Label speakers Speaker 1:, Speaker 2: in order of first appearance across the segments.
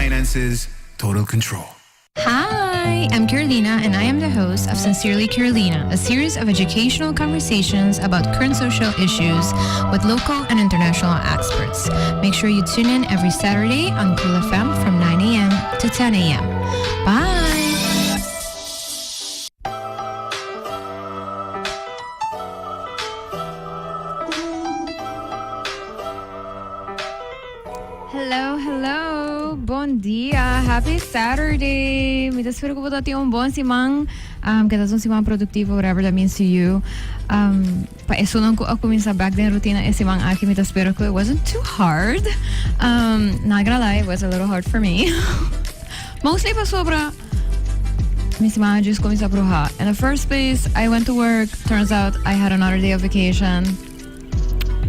Speaker 1: finances, total control.
Speaker 2: Hi, I'm Carolina, and I am the host of Sincerely Carolina, a series of educational conversations about current social issues with local and international experts. Make sure you tune in every Saturday on Cool FM from 9 a.m. to 10 a.m. Bye! Hello, bon dia, happy Saturday. Me espero que você tenha bom semana, que tá um semana produtivo, whatever that means to you. Pa eso lang ko começar back then routine esse semana aqui, me espero que it wasn't too hard. Not gonna lie, it was a little hard for me. Mostly pa sobra minha semana just começar pro hot. In the first place, I went to work. Turns out I had another day of vacation.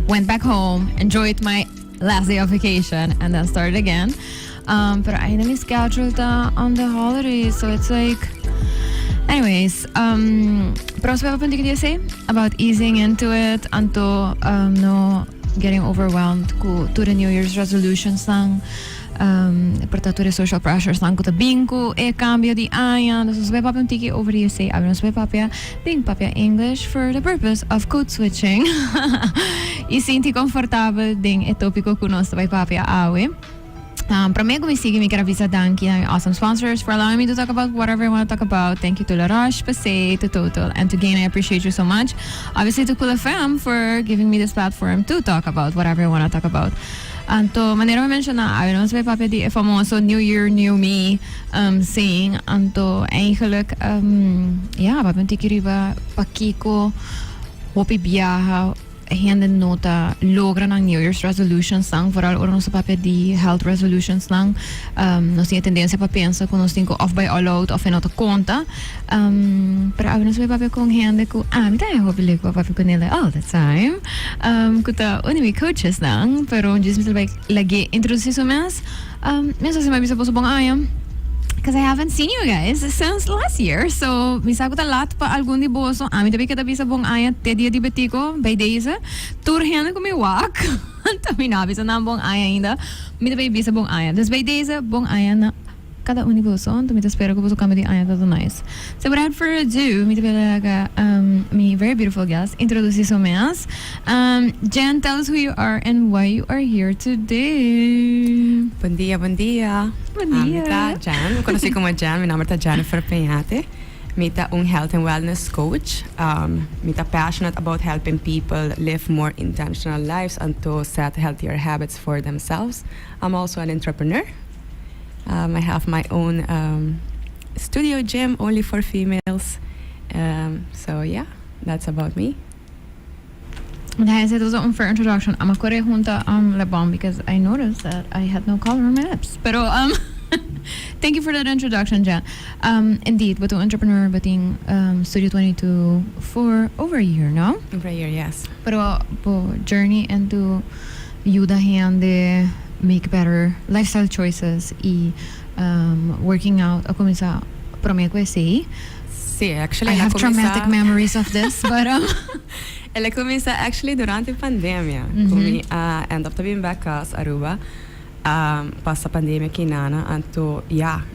Speaker 2: Went back home, enjoyed my last day of vacation, and then started again. But I didn't schedule on the holidays, so it's like, anyways. Pero so what I say about easing into it, anto no getting overwhelmed to the New Year's resolutions lang. Portanto, the social pressures lang ko tabing ko cambio di ayan. So sabi papaya tiki over here say abino sabi papaya being papaya English for the purpose of code switching. E sinti confortável ding tópico kuno sabi papaya awe. Para me kumisiga mi karavisa danki na awesome sponsors for allowing me to talk about whatever I want to talk about. Thank you to La Roche, Passé, to Total, and to Gain. I appreciate you so much. Obviously to Cool FM for giving me this platform to talk about whatever I want to talk about. Anto, manera me menciona, ayun, sabi papaya di famoso New Year, New Me saying. Anto, eigenlijk, ja, papaya tikiriba, pakiko, hopi biyaha, hende nota logra ng New Year's resolutions lang, vooral oran sa papel di health resolutions lang. Nos tinha tendência para pensar kung nos tinha off by all out of nota conta. Pero agora nos vai papel com hende ko, me tayo hopili ko papel ko nila all the time. Kuta unimi coaches lang, pero just misal bay lagi introduce so mas. Minsan si mabisa po sa bong ayam. Because I haven't seen you guys since last year. So, misa ko talat pa algun di boso. Ami tabi katabi sa buong ayat. Te dia di betiko. By days. Turhiyan ko may wak. Tabi nabi sa nang buong ayat ainda. Mi tabi bisa buong ayat. Das by days buong ayat na kada uni boso. Tumi ta espero ko boso kami di ayat. That's nice. So, without further ado, mi tabi talaga mi very beautiful guest. Introduce so mas. Jen, tell us who you are and why you are here today.
Speaker 3: Bom dia, bom dia.
Speaker 2: Bom dia.
Speaker 3: Mita Jan, conheci como Jan, meu nome é Jennifer Peñate. Mita health and wellness coach. Mita passionate about helping people live more intentional lives and to set healthier habits for themselves. I'm also an entrepreneur. I have my own studio gym only for females. So yeah, that's about me.
Speaker 2: It was an unfair introduction. I'm going to junta lip balm because I noticed that I had no color on my lips. Pero thank you for that introduction, Jen. Indeed, but an entrepreneur, but in Studio 22 for over a year now.
Speaker 3: Over a year, yes.
Speaker 2: Pero journey into ayuda gente make better lifestyle choices y working out. Ako minsan prometo say.
Speaker 3: Sí, actually,
Speaker 2: I have traumatic memories of this, but
Speaker 3: ela começa actually durante a pandemia. Kumi end up being back as Aruba. Passa a pandemia aqui nana, anto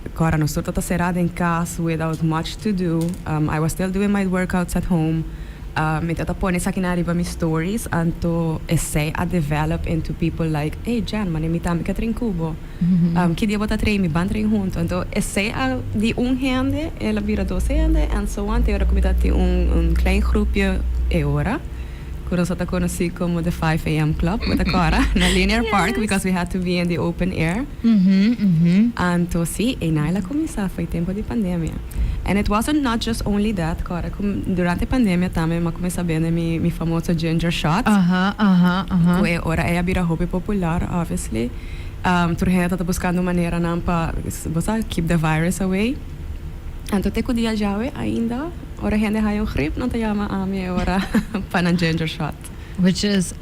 Speaker 3: agora nós estamos cerrado em casa without much to do. I was still doing my workouts at home. Me tata pone sa kinariba mi stories anto essay a develop into people like, hey Jan, manimita mi katrin kubo. Que dia bota trein mi ban trein junto. Anto essay a di hende, ela vira dos hende, and so on. Te ora comitati klein groepje ora. Kuro sa ta conheci como the 5 a.m. club with a Cora na Linear Park because we had to be in the open air. Anto sí, e naila começa foi tempo de pandemia. And it wasn't not just only that, Cora. Durante a pandemia também eu comecei a ver mi famoso ginger shot. Que ora é a bira hobby popular, obviously. Turhena tá buscando maneira não para keep the virus away. Anto te kudia jawe ainda ora hende hayo grip não te chama a mi ora para ginger shot.
Speaker 2: Which is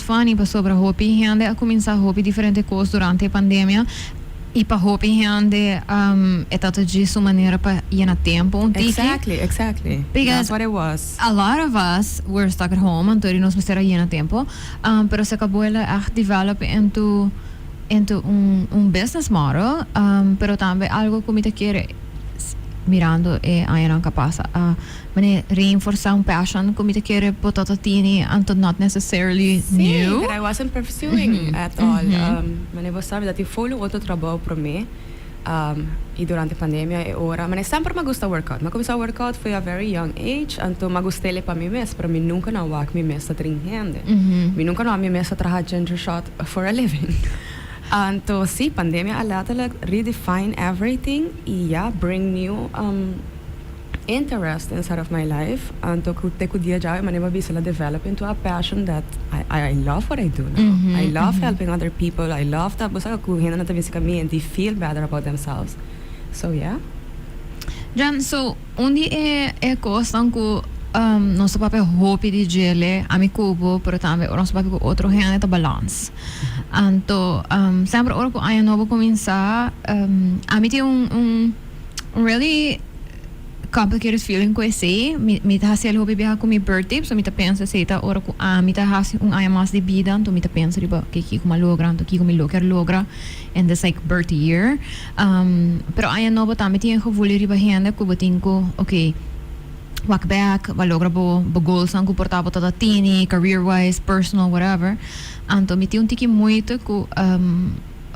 Speaker 2: funny, pa sobra hobby hende a começar hobby diferente coisas durante a pandemia. E para hobby hende é tanto de sua maneira para ir na tempo.
Speaker 3: Exactly.
Speaker 2: Because
Speaker 3: that's what it was.
Speaker 2: A lot of us were stuck at home, então nós precisamos ir na tempo. Pero se acabou ela develop into into business model, pero também algo que me quiere mirando ayan ang kapasa mane reinforce ang passion ko mita kere potatini and not necessarily new
Speaker 3: that I wasn't pursuing at all. Mane vou sabe that eu fui outro trabalho para mim e durante a pandemia e ora mane sempre me gusta workout. Me comecei a workout foi a very young age, então me gostei para mim mesmo, para mim nunca não wak me mesmo trincende. Me nunca não me mesmo trabalhar ginger shot for a living. Então, sim, pandemia letterlijk redefine everything e bring new interest inside of my life. Então, te kudia já, mas eu bisa develop into a passion that I love what I do now. I love helping other people. I love that. Basta ko hina na tabisi kami and they feel better about themselves. So, yeah.
Speaker 2: Jan, so, undi kostan ko non so proprio hobby di gele amicubo pero também non so proprio outro rende ta balance anto sempre ora ko aia novo começar ami tem really complicated feeling ko esse mi ta hasi hobby biha ko mi birthday so mi ta pensa se ta ora ko mi ta hasi aia mas de vida anto mi ta pensa riba que ko malogra anto que ko mi logra in this like birthday year pero aia novo também tem gevoel riba rende ko botin ko okay walk back, valogra bo goals ang comportabo tatatini, career-wise, personal, whatever. Anto, miti un tiki muito ku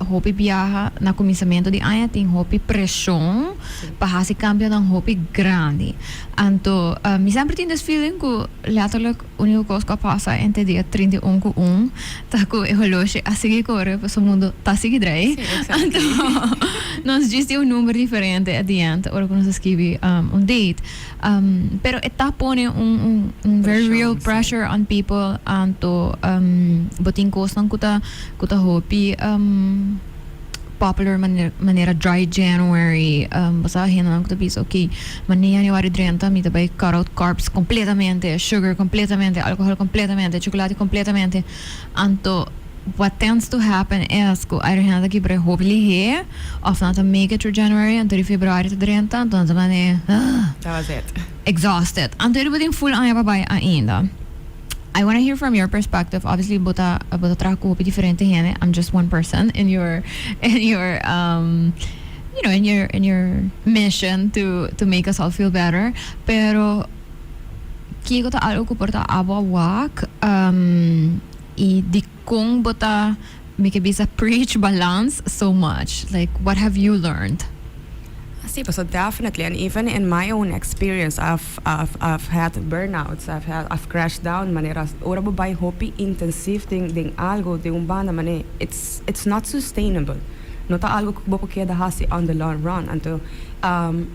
Speaker 2: hopi biyaha na começamento de aya tem hopi pressão para se cambio ng hopi grande. Anto, mi sempre tem this feeling ku letterlijk único coisa que passa entre dia 31 com 1, tá ku e relógio a seguir corre para o mundo tá seguir drai. Anto, nós disse um número diferente at the end, ora quando nós escrevi date. Pero eta pone very real pressure on people anto boting cost ng kuta hopi popular manera dry January basahin lang ko tapos okay maniya January 30 mi tabay cut out carbs completamente sugar completamente alcohol completamente chocolate completamente anto what tends to happen is ko ay rin nata kibre hopefully here of not to make it through January until February to 30 anto naman
Speaker 3: that was it
Speaker 2: exhausted anto everybody full ang babay ainda. I want to hear from your perspective. Obviously, bota trago diferente hene. I'm just one person in your you know, in your mission to make us all feel better. Pero kiko ta algo ko porta abawak I di kung bota make bisa preach balance so much. Like, what have you learned?
Speaker 3: So definitely, and even in my own experience, I've had burnouts, I've crashed down maneras. Ora bo bay hopi intensive ding algo de banda mane. It's not sustainable. Nota algo que bo queda hasi on the long run. Anto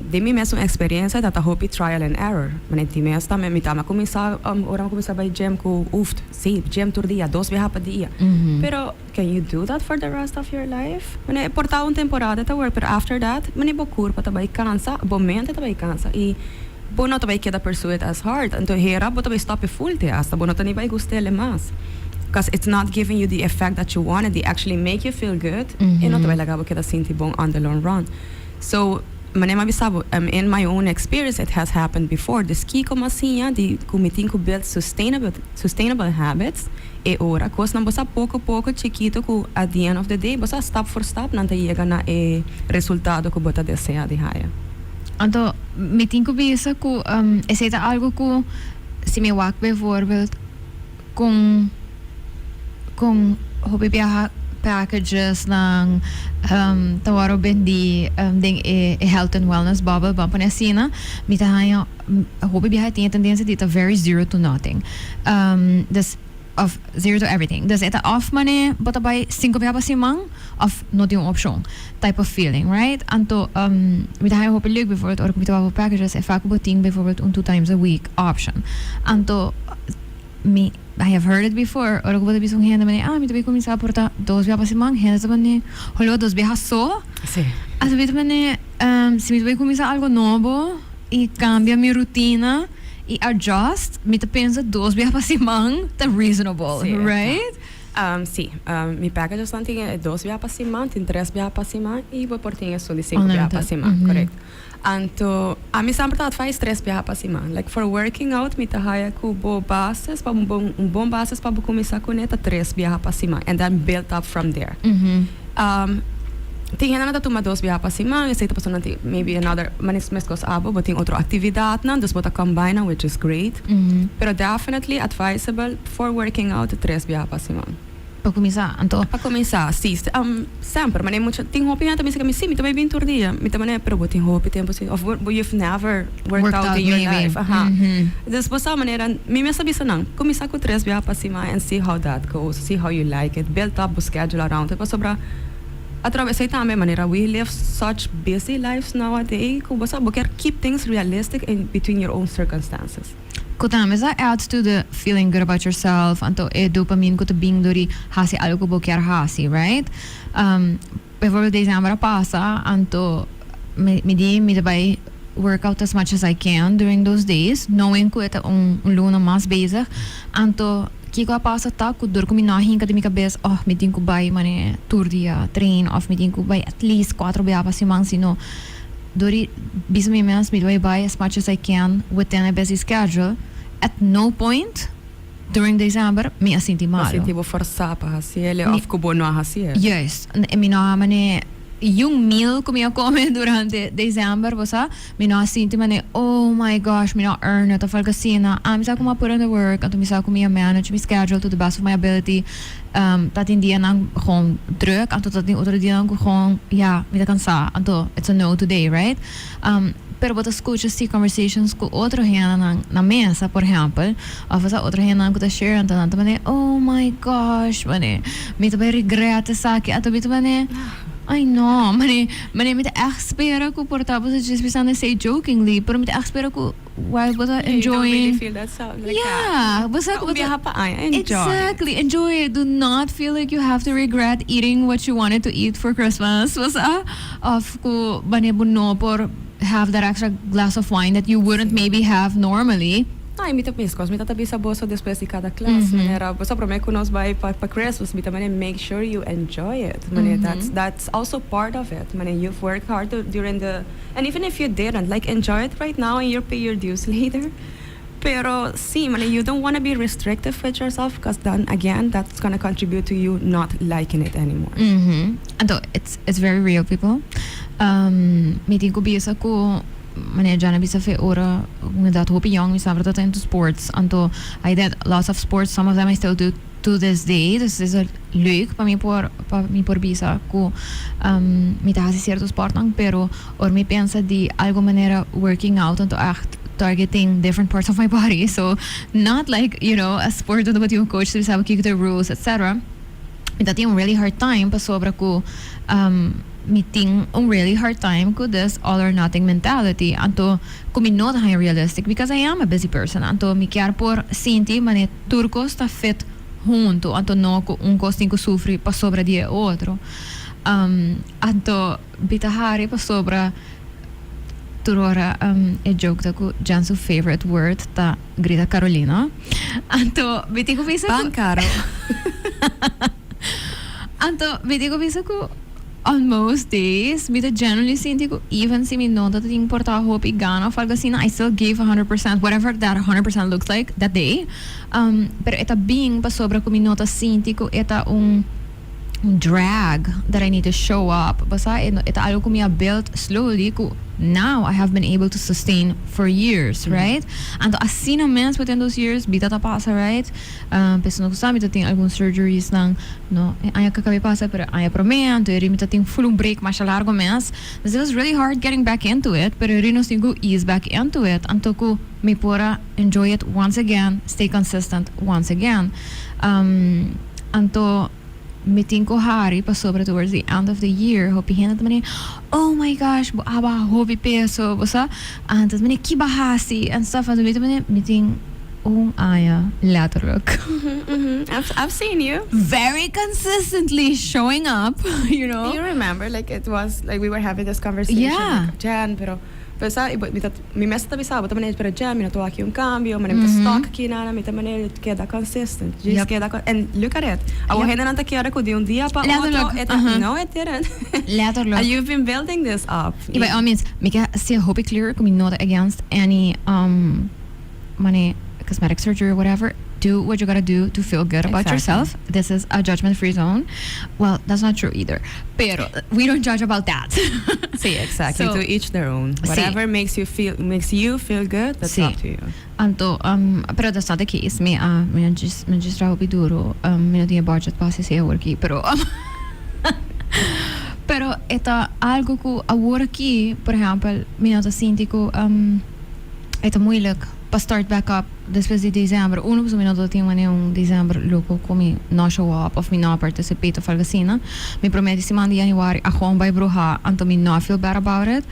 Speaker 3: de mi mesmo experiência that a hopi trial and error. Mane ti mes também me tama começar ora começar bay gym ko gym tur dia 2 vezes pa dia. Pero can you do that for the rest of your life? Mane porta temporada ta work, but after that mane bo curva ta bay cansa, bo mente ta bay cansa e bo não ta bay queda pursue it as hard. Anto hera bo ta bay stop full te hasta bo não ta ni bay gustele mas. Because it's not giving you the effect that you wanted. They actually make you feel good. E não ta bay lagabo queda sinti bom on the long run. So manema bisabo in my own experience it has happened before. The ski como assim de comiting to build sustainable habits e ora cos não bosa pouco chiquito ku at the end of the day bosa step for step não ta chega na resultado que bota deseja de haya.
Speaker 2: Anto meeting ko bisa ku esse algo ku se me wak bijvoorbeeld kung hobby biyaha packages ng tawaro bendi ding health and wellness bubble bumpa na sina mitahaya hobby biyaha tinha tendência dita very zero to nothing this of zero to everything dus eta off mane bota by 5 biyaha pa simang of not yung option type of feeling right anto mitahaya hobby leuk bijvoorbeeld or mitahaya packages vaak boting bijvoorbeeld 2 times a week option anto I have heard it before. Ora ko bota bisong henda mane mi tabi começar a portar 2 vezes pa semana henda sabane holo 2 vezes só.
Speaker 3: Sim.
Speaker 2: Às vezes mane se mi tabi começar algo novo e cambia minha rotina e adjust, mi ta pensa 2 vezes pa semana tá reasonable,
Speaker 3: Sim,
Speaker 2: right?
Speaker 3: Sim, mi package só tinha 2 vezes pa semana, tem 3 vezes pa semana e vou portinha só de 5 vezes pa semana, correto? Anto, a mi sempre faz 3 vezes pa semana. Like for working out, mi tahaya ku bo bases, bom bases para começar com neta 3 vezes pa semana, and then build up from there. Tinha na tu mados biya pa simang, isa tapos nanti maybe another manis meskos abo, but ting otro actividad na, dus bota combine, which is great. Pero definitely advisable for working out 3 biya pa simang.
Speaker 2: Para começar, então.
Speaker 3: Para começar, sim, sempre, mas muito, tem roupa também se sim, me também bem todo dia, me também pero botin roupa tempo assim, of you've never worked out in your life, Dus bosa maneira, me sabi sa nang, começar com 3 biya pa simang and see how that goes, see how you like it, build up a schedule around it, sobra através aí também maneira we live such busy lives nowadays que você quer keep things realistic in between your own circumstances.
Speaker 2: Kutame sa adds to the feeling good about yourself anto dopamine ko to being dori hasi algo ko quer hasi, right? Before the exam pasa anto me dabei work out as much as I can during those days, knowing ko ito luna mas bezig anto Kiko a pasa ta ku dur ko minahin ka de mi cabeça meeting ko bay mane tour dia train of meeting ko bay at least 4 biya pa si mang sino dori bis mi mas midway by as much as I can within a busy schedule. At no point during December me asinti malo.
Speaker 3: Asinti bo força pa hasiele of ko bono hasiele.
Speaker 2: Yes, mi no mane yung meal ko mi come durante December bosa mi no asinti mane oh my gosh mi no earn it of algasina misa ko put in the work at misa ko mi manage my schedule to the best of my ability dat in dia nang gewoon druk at tot in otro dia nang gewoon mi da cansa anto it's a no today, right? Pero bota escucha si conversations com outro gente na mesa, por exemplo, ou fazer outro gente que tá share então mane oh my gosh mane mi tá regreta saque ato mi tá mane I know, mane me te echt spera ko portabo sa just bisane say jokingly, pero me te echt spera ko while bota enjoying.
Speaker 3: You don't really feel that sound like
Speaker 2: that. Basta ko
Speaker 3: enjoy.
Speaker 2: Exactly, enjoy it. Do not feel like you have to regret eating what you wanted to eat for Christmas. Basta of ko bane buno por have that extra glass of wine that you wouldn't maybe have normally.
Speaker 3: Ai, mi tabi sa boso después de cada class. Manera, boso prome ko nos by pa Christmas, mi tamane make sure you enjoy it. Mane, that's also part of it. Mane, you've worked hard during the, and even if you didn't, like enjoy it right now and you'll pay your dues later. Pero sí, mane, you don't want to be restrictive with yourself because then again, that's going to contribute to you not liking it anymore.
Speaker 2: Anto, it's very real, people. Meeting ko bisa ko mane jana bisa fe ora dat hope young mi sabra dat into sports anto I did lots of sports, some of them I still do to this day. Dus is leuk pa mi por bisa ko mi ta hasi cierto sport nang pero or mi pensa di algo manera working out anto echt targeting different parts of my body, so not like a sport onde bati coach to sabe kick the rules etc. Mi dati really hard time pa sobra ko meeting really hard time ko this all or nothing mentality anto kumi not high realistic because I am a busy person anto mi quer por sinti mane turcos ta fit junto anto no ko costing ko sufri pa sobra dia outro anto bitahari pa sobra turora e joke ta ko Jansu favorite word ta grita Carolina anto biti ko bisa ko
Speaker 3: caro
Speaker 2: anto biti ko bisa ko on most days, me generally sinti ko even si me no dat ting porta hope gana of algo assim, I still gave 100%, whatever that 100% looks like that day. Pero eta being pa sobra ko minota sinti ko eta drag that I need to show up. Basta eta algo ko miya built slowly ko now I have been able to sustain for years, right? And assim naman within those years, bita ta pasa, right? Peso no kusami ta ting alguns surgeries nang no aya kakabi pasa pero aya promean to eri mita ting full break mas largo mes. It was really hard getting back into it, pero eri no singo ease back into it. Anto ko may pora enjoy it once again, stay consistent once again. Anto meeting ko hari pa sobra towards the end of the year hopihin at mani oh my gosh aba hobi peso basta antas mani kibahasi and stuff and meeting aya laterok.
Speaker 3: I've seen you
Speaker 2: very consistently showing up,
Speaker 3: you remember like it was like we were having this conversation like, Jan pero mi messa tabi sabe também para Jan mi tô aqui cambio mas mi stock aqui na mi também queda consistent just queda and look at it I was not queda ko de dia pa outro no it didn't
Speaker 2: laterok
Speaker 3: and you've been building this up
Speaker 2: by all means mi ka se hope clear ko mi not against any money cosmetic surgery or whatever do what you gotta do to feel good about
Speaker 3: Exactly.
Speaker 2: yourself. This is a judgment-free zone. Well, that's not true either. Pero we don't judge about that.
Speaker 3: See, exactly.
Speaker 2: So-
Speaker 3: To each their own.
Speaker 2: See.
Speaker 3: Whatever makes you feel good, that's
Speaker 2: See.
Speaker 3: up to you.
Speaker 2: Anto, pero that's not the case. Me just trabaho duro. Me no tiene budget para se work pero pero eta algo que a work por exemplo, me não sinto que eta moeilijk para start back up depois de dezembro. Uno pues me não tinha dezembro louco como não show up of me não participate of algo me promete se manda januari a gewoon bij bruja anto me not feel bad about it.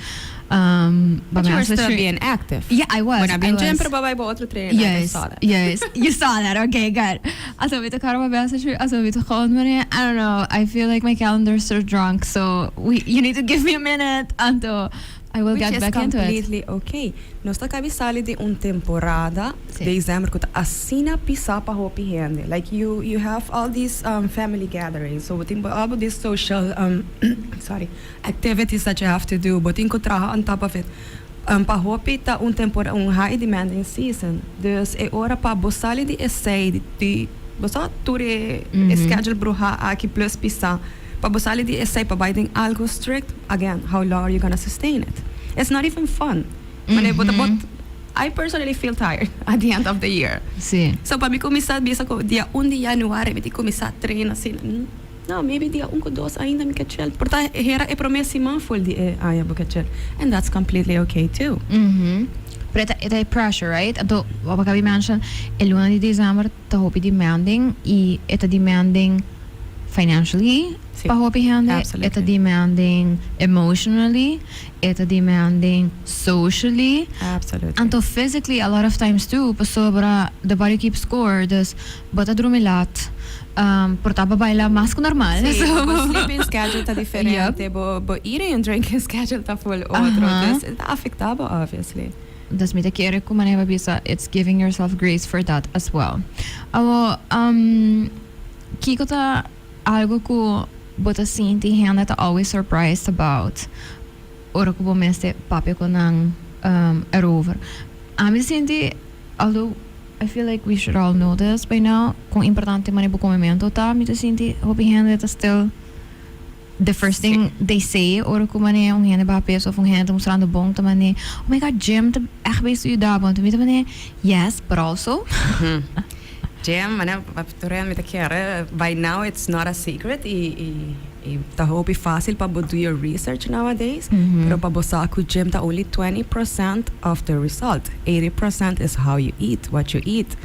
Speaker 3: But you were still being active.
Speaker 2: Yeah, I was.
Speaker 3: When I've been
Speaker 2: I was.
Speaker 3: gym, pero bij otro trainer, I
Speaker 2: Yes,
Speaker 3: saw that.
Speaker 2: yes, you saw that. Okay, good. Also, with the karma message, also with the I don't know. I feel like my calendar's so drunk, so you need to give me a minute until I will
Speaker 3: Which
Speaker 2: get
Speaker 3: is
Speaker 2: back into it.
Speaker 3: completely okay. Nós tá cabisali de temporada
Speaker 2: Sim.
Speaker 3: dezembro que assina pisar para hopi hende. Like you have all these family gatherings, so tem all these social sorry activities that you have to do, but inko traha on top of it. Pa hopi tá temporada high demanding season. Dus é hora para bosali de essay de bosa ture schedule bruha aqui plus pisar. Pa bosali di essay pa biting algo strict, again, how long are you gonna sustain it? It's not even fun. But I personally feel tired at the end of the year.
Speaker 2: Sí.
Speaker 3: So pa mi começar bisa ko dia 1 de januari, mi começar a treinar assim. No, maybe dia 1 ko 2 ainda mi kachel. Porta era e promessi man full di aya bu kachel. And that's completely okay too.
Speaker 2: But it is pressure, right? Então, what we mentioned, el 1 de dezembro tá hopi demanding e eta demanding financially
Speaker 3: Sí.
Speaker 2: pa hopi hande,
Speaker 3: Absolutely.
Speaker 2: eta demanding emotionally, eta demanding socially.
Speaker 3: Absolutely.
Speaker 2: And to physically, a lot of times too, pa sobra, the body keeps score, dus, bota drumilat, porta babaila mas que normal.
Speaker 3: Sí,
Speaker 2: So-
Speaker 3: bo sleeping schedule tá diferente, bo eating and drinking schedule tá full outro.
Speaker 2: Uh-huh.
Speaker 3: Dus tá afetado, obviously.
Speaker 2: Dus met de keren kuma neva bisa, it's giving yourself grace for that as well. Awo, kiko ta algo ko bota sinti henda ta always surprised about. Ora ko bo meste papi ko nang erover. Ami sinti, although I feel like we should all know this by now, kung importante man ibo komemento ta, mi ta sinti hopi henda ta still the first thing they say, ora ko man yung hende ba peso of yung hende mostrando bong ta man oh my god, Jim, ta echt bezig je daar, want ta man yes, but also
Speaker 3: Jam, by now it's not a secret. Tá hopi fácil para do your research nowadays. Pero para bosa ku gym tá only 20% of the result. 80% is how you eat, what you eat.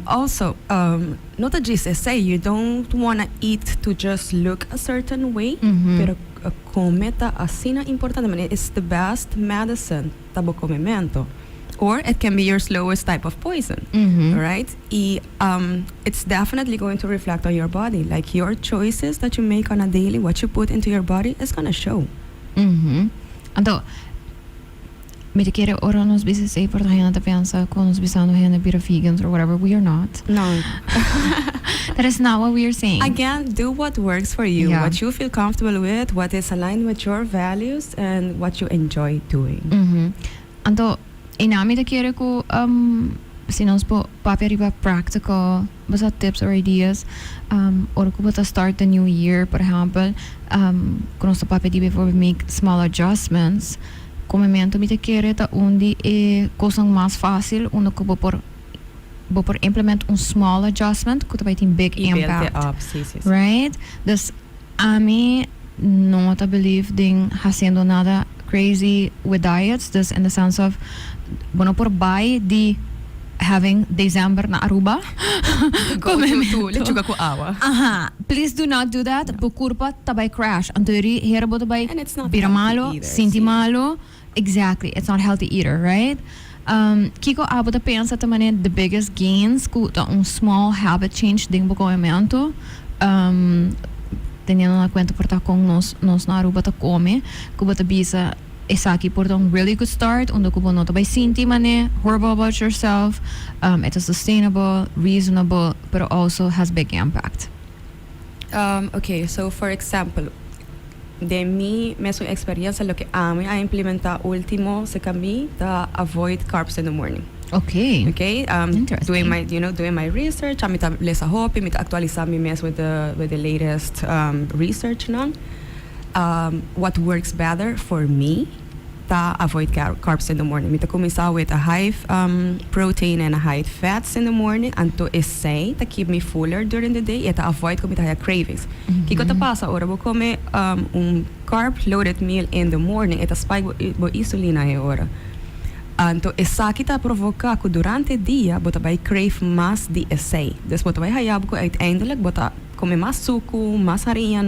Speaker 3: Also, not that just say you don't want to eat to just look a certain way, pero comer tá assim importante. It's the best medicine tabo comimento. Or it can be your slowest type of poison, right? It's definitely going to reflect on your body. Like your choices that you make on a daily, what you put into your body is going to show.
Speaker 2: Então, met de keren ora nos bisa say por tayo na pensa kung nos bisa no hena bira vegans or whatever, we are not.
Speaker 3: No.
Speaker 2: That is not what we are saying.
Speaker 3: Again, do what works for you,
Speaker 2: Yeah.
Speaker 3: what you feel comfortable with, what is aligned with your values, and what you enjoy doing.
Speaker 2: Então, inami de keren ko si nos po papi riba practical basta tips or ideas or ko basta start the new year, por ejemplo, kung nos papi di before we make small adjustments, comimento mi te kere ta undi e kosang mas fácil uno ko por implement small adjustment ko vai ter big impact, right? Dus ami não ta believe ding haciendo nada crazy with diets, dus in the sense of bueno por buy di having December na Aruba.
Speaker 3: Lechuga ko awa.
Speaker 2: Please do not do that. Bukurpa tabay crash. Anturi herbo tabay
Speaker 3: And it's not
Speaker 2: bira
Speaker 3: healthy
Speaker 2: malo,
Speaker 3: either,
Speaker 2: sinti
Speaker 3: see.
Speaker 2: malo. Exactly. It's not healthy either, right? Kiko abo ta pensa tamane the biggest gains ku ta small habit change ding bu comimento. Teniendo na cuenta por ta kung nos na Aruba ta come, ku bata bisa Isaki por a really good start, onde kubo nota by sinti mane, horrible about yourself, it is sustainable, reasonable, but also has big impact.
Speaker 3: Okay, so for example, de mi mesma experiência, lo que amo a implementar último se kami da avoid carbs in the morning.
Speaker 2: Okay.
Speaker 3: Okay,
Speaker 2: Interesting.
Speaker 3: doing my research, I'm lesa hopi, mit actualizar mi mes with the latest research now. What works better for me, ta avoid carbs in the morning. Mit começar with a high protein and a high fats in the morning, and to essay to keep me fuller during the day, e ta avoid comer high cravings. Kiko ta pasa ora bo come carb loaded meal in the morning, e ta spike bo insulina e ora. Então, essa que está a provocar que durante o dia, você vai crave mais de essay. Então, você vai hayab que uiteindelijk, você come mais suco, mais harinha,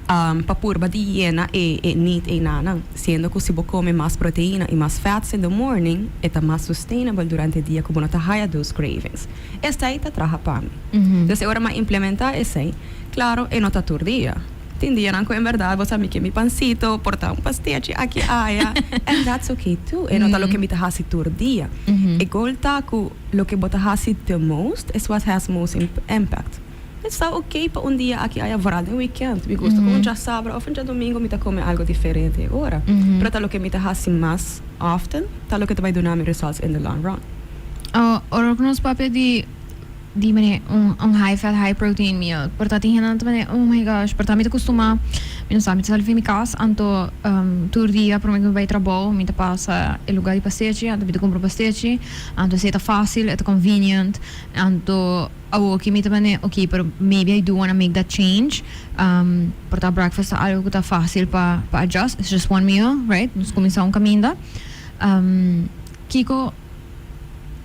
Speaker 3: para pôr de hiena e niet e nana. Sendo que se você come mais proteína e mais fats in the morning, é mais sustainable durante o dia, que você não haya dos cravings. Essa aí está traja para mim. Então, agora mais implementar essay, claro, e não está todo dia. Entendiam que em verdade você me quer mi pancito, portar pastéis aqui aia, and that's okay too. E não tá lo que me tá hasi todo dia. E golta que lo que bota hasi the most is what has most impact. Está okay para dia aqui aia varal no weekend. Me gusta como já sábado ou já domingo me tá comer algo diferente agora. Pero tá lo que me tá hasi mais often, tá lo que te vai dar me results in the long run.
Speaker 2: Ora que nos papel di mane high fat high protein meal portati hinan mane oh my gosh portami costuma mi non sa mi salvi mi cas anto turdia per me vai trabalho mi ta passa il lugar di pastéis anto mi compro pastéis anto se ta fácil e convenient anto awo ki mi ta mane okay but maybe I do want to make that change porta breakfast algo que ta fácil pa adjust it's just one meal right nos começar caminda kiko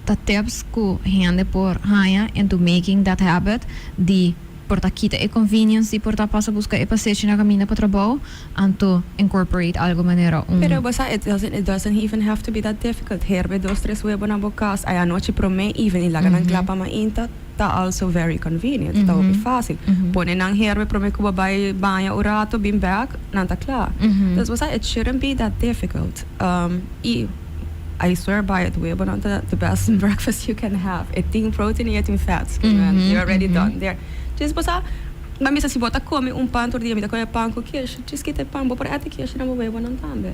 Speaker 2: the tips ku hande por haya into making that habit di porta kita e convenience di porta passa busca e passeio na caminha para trabalho and to incorporate algo maneira
Speaker 3: Pero basta it doesn't even have to be that difficult. Herbe 2-3 huevo na bocas ay anoche pro me even ilaga ng klapa mainta ta also very convenient. Ta obi fácil. Pone nang herbe pro me kuba bay banha orato bim back nanta klar. Das basta it shouldn't be that difficult. I swear by it, we're one of the best breakfast you can have. Eating protein, eating fats. You're already done there. Just basta, mami sa si bota come pan todo dia, me dá coisa pan com queijo. Diz que te pan, vou por até queijo não vou ver não tambe.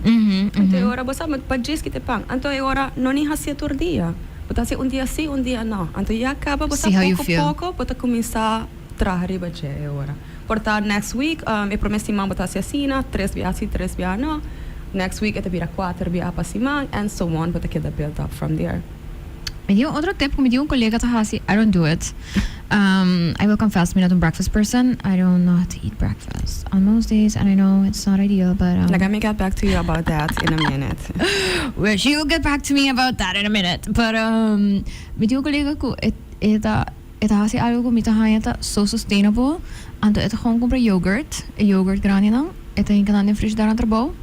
Speaker 3: Então agora basta, mas para diz que te pan. Então agora não nem hacia todo dia. Bota se dia sim, dia não. Então já acaba basta pouco, bota começar trazer riba che agora. Portar next week, me prometi mam bota se assina, 3 via sim, 3 via não. Next week ito bira 4 via pasimang and so on, but I get built up from there.
Speaker 2: Me dio otro tip, me dio un colega tahasi, I don't do it. I will confess, I'm not a breakfast person. I don't know how to eat breakfast on most days, and I know it's not ideal, but
Speaker 3: let me get back to you about that in a minute.
Speaker 2: Well, she'll get back to me about that in a minute. But me dio un colega ko ita hasi algo ko mitahayata so sustainable. Anto ito gewoon compra yogurt grani nang. Ito yung kanan yung fridge darang trabaho.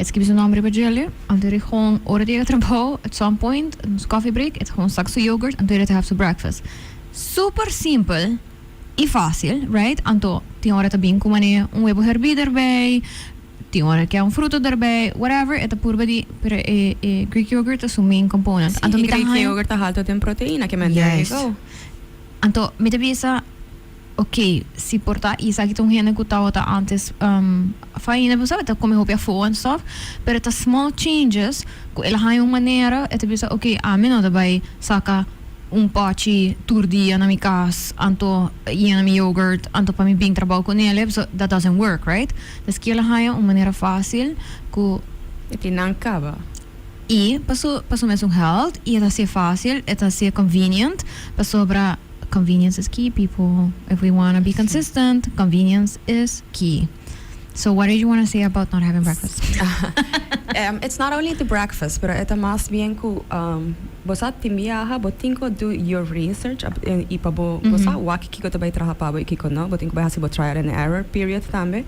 Speaker 2: Het is zo'n hambre bij jelly. En toen ik gewoon orde die trabaho at some point, een coffee break, het gewoon straks yoghurt en toen het have to breakfast. Super simpel e fácil, right? En toen die hora tabin kumane un huevo hervir erbij, die hora que un fruto erbij, whatever. Het pur die Greek yogurt is een main component.
Speaker 3: En toen Greek yogurt haalt in proteïna, que men there you go.
Speaker 2: En toen met de bisa okay, si porta isa que tong hene kutawa ta antes faina ba sabe ta come hopia fo and stuff, pero ta small changes ko ela yung manera et bisa okay, ameno da bai saka un pachi turdia na mi kas anto yena mi yogurt anto pa mi bing trabaho con ele, so that doesn't work, right? Das que ela yung manera fácil ko
Speaker 3: itinankaba.
Speaker 2: E paso mes un health, e eta se fácil, eta se convenient, paso bra convenience is key, people. If we want to be consistent, convenience is key. So what did you want to say about not having breakfast?
Speaker 3: It's not only the breakfast, pero ito mas bien ku bosa timiaha botinko do your research ipabo bosa waki kiko tabay traha pabo ikiko no botinko ba hasi bo trial and error period tambe.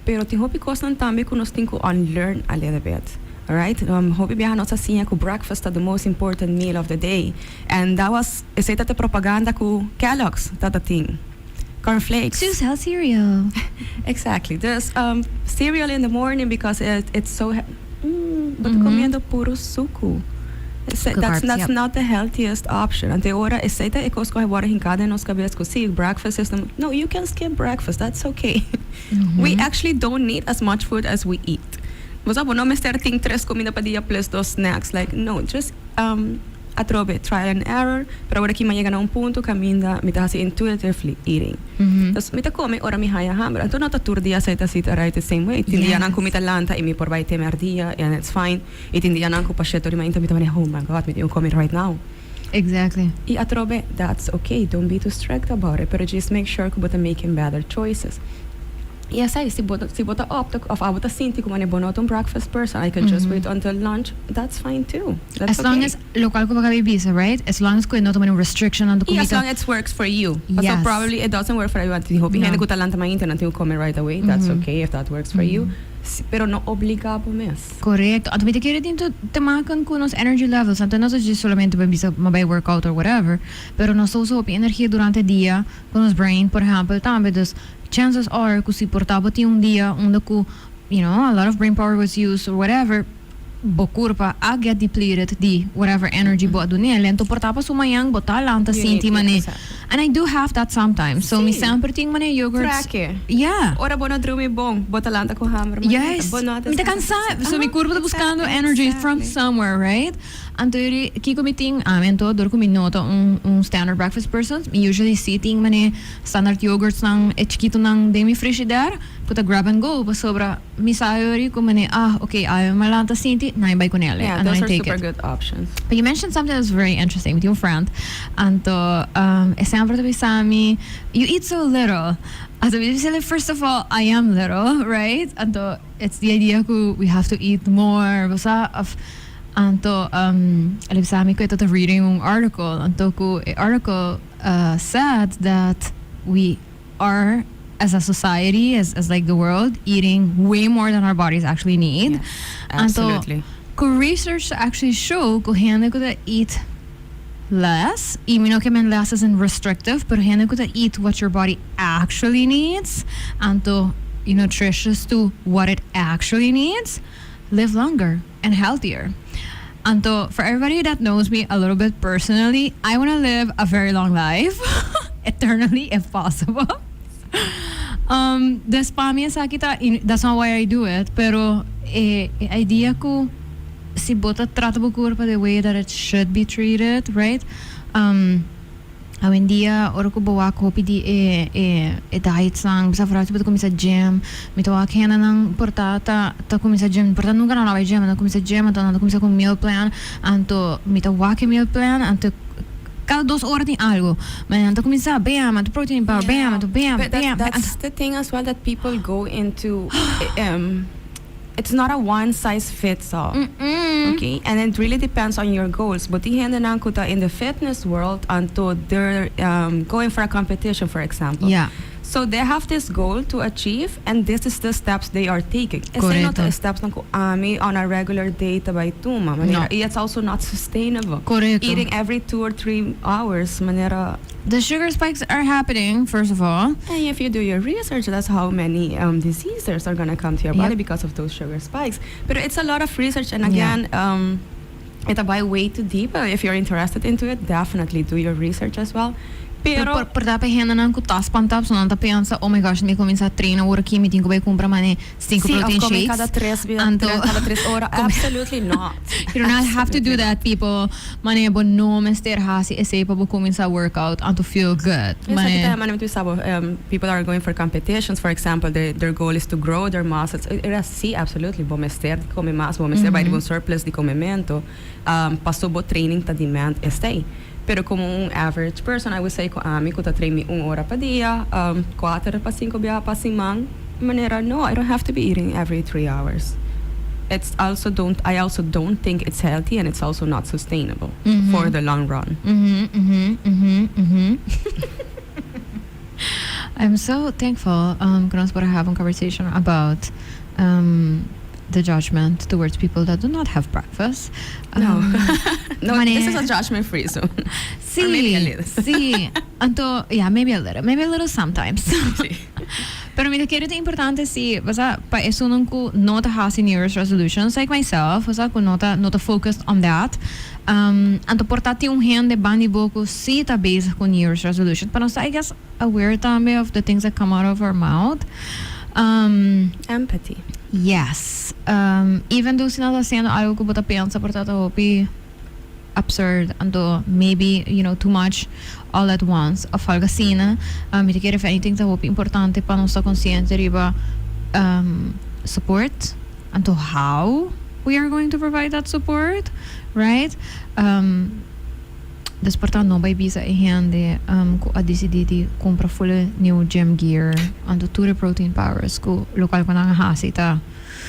Speaker 3: Pero tinhopi kosnan tambe ku nos tinko unlearn a little bit. Alright, hopi biya nossa sinha ku breakfast the most important meal of the day, and that was essa te propaganda ku Kellogg's tata thing, cornflakes.
Speaker 2: To sell cereal.
Speaker 3: Exactly. There's cereal in the morning because it's so. But comiendo puro suco. That's not the healthiest option. And the hora essa te ekos ko hawara hinkada nos cabezas ku see breakfast system. No, you can skip breakfast. That's okay. We actually don't need as much food as we eat. Vos no me starting 3 comida pa dia plus 2 snacks. Like, no, just atrobe trial and error, pero agora que llega a um ponto que minda me tá intuitively eating. Então, me tá come ora me haya hambre. Então, não tá tur dia sai tá sit right the same way. Tindia nan comita lanta e me por vai temer dia and it's fine. E tindia nan ko pacheto ri me tá oh my god, me come right now.
Speaker 2: Exactly.
Speaker 3: E atrobe, that's okay. Don't be too strict about it, but just make sure que você making better choices. E essa se bota opta of abota sinti como nebo not breakfast person, I can just wait until lunch. That's fine too. That's
Speaker 2: As long as local ko baka bisa, right? As long as ko not a restriction on the comida.
Speaker 3: As long as it works for you.
Speaker 2: Yes.
Speaker 3: So probably it doesn't work for everyone. Hope hindi ko talanta ma internet you come right away. That's okay if that works for you. Pero no obligado mes.
Speaker 2: Correct. At may tikira din to tamakan ko nos energy levels. Anto não só solamente para bisa mabay workout or whatever, pero nos uso a energia durante o dia com nos brain, por exemplo, também dos chances are que se portava tinha dia onde ku, you know, a lot of brain power was used or whatever, bokurpa a get depleted di whatever energy bo adunel lento portava sumayang botal lanta sinti mane. And I do have that sometimes. So mi sempre ting mane yogurts. Yeah.
Speaker 3: Ora bona drumi bom, botalanta ko hammer.
Speaker 2: Yes. Mi ta cansa. So mi curva buscando energy from somewhere, right? Antori kiko mi ting amento dor ko mi nota un standard breakfast person. Mi usually sitting mane standard yogurts ng chiquito ng demi frigidaire. Puta grab and go pa sobra mi sayori ko mane okay ayaw malanta sinti na ibay ko nila.
Speaker 3: Yeah,
Speaker 2: and
Speaker 3: those
Speaker 2: I
Speaker 3: are
Speaker 2: take
Speaker 3: super
Speaker 2: it.
Speaker 3: good options.
Speaker 2: But you mentioned something that's very interesting with your friend. Anto sempre to be sami you eat so little. First of all, I am little, right? Anto it's the idea ko we have to eat more. Basta of anto alib sami ko ito reading yung article. Anto ko article said that we are as a society, as like the world, eating way more than our bodies actually need.
Speaker 3: Yes, absolutely.
Speaker 2: Could research actually show ko hindi ko to eat less, even though less isn't restrictive, but hindi ko to eat what your body actually needs, and to nutritious to what it actually needs, live longer and healthier. And to, for everybody that knows me a little bit personally, I want to live a very long life, eternally if possible. That's not why I do it, pero idea ko si bota trata po corpo the way that it should be treated, right? Awin dia oro ko bawa ko pidi diet sang bisa farati beto komisa gym mito akena nang portata ta komisa gym portata nunca na vai gym na komisa gym ta na komisa com meal plan anto mito wake meal plan anto cada 2 horas tem algo. Mas então começar bam, to protein bar, bam, to bam,
Speaker 3: but
Speaker 2: bam.
Speaker 3: That's the thing as well that people go into. It's not a one size fits all. Okay, and it really depends on your goals. But in the fitness world, until they're going for a competition, for example.
Speaker 2: Yeah.
Speaker 3: So they have this goal to achieve, and this is the steps they are taking. It's not the steps on a regular day by tuma. No. It's also not sustainable.
Speaker 2: Correcto.
Speaker 3: Eating every 2 or 3 hours. Manera.
Speaker 2: The sugar spikes are happening, first of all.
Speaker 3: And if you do your research, that's how many diseases are going to come to your body because of those sugar spikes. But it's a lot of research, and again, it's by way too deep. If you're interested into it, definitely do your research as well. Pero
Speaker 2: por dapat hena nang kutas pantap so nanta pensa oh my gosh me começa a treinar ora aqui me tenho que comprar mane 5 protein shakes
Speaker 3: cada 3 horas absolutely not.
Speaker 2: You do not have to do that, people. Mane bo no mester hasi esse para começar a workout and to feel good.
Speaker 3: People are going for competitions, for example, their goal is to grow their muscles. Sí, absolutely, bo mester come mais, bo mester vai de surplus de comimento. Passou bo training ta demand stay. Pero como average person, I would say ko ko ta train me 1 hora pa dia, 4 pa 5 biya pa simang. Manera, no, I don't have to be eating every 3 hours. I also don't think it's healthy, and it's also not sustainable for the long run.
Speaker 2: I'm so thankful because we're having a conversation about the judgment towards people that do not have breakfast.
Speaker 3: No, this is a judgment-free zone.
Speaker 2: See,
Speaker 3: or maybe a little.
Speaker 2: See, maybe a little sometimes. Pero mi quiero te importante si, basta pa eso nung ko nota has in New Year's resolutions like myself, basta ko nota focused on that. Anto portati hand de bandi boko si ta basic ko New Year's resolution. Pero I guess aware tambe of the things that come out of our mouth.
Speaker 3: Empathy.
Speaker 2: Yes. Even though sinata haciendo algo que bota pensa portata hopi absurd anto maybe too much all at once of algo sina mi te if anything that hope importante para nossa consciência riba support anto how we are going to provide that support, right? Dus portanto non vai bisa e hande a decididi compra full new gym gear anto ture protein powers ko local ko nang hasita.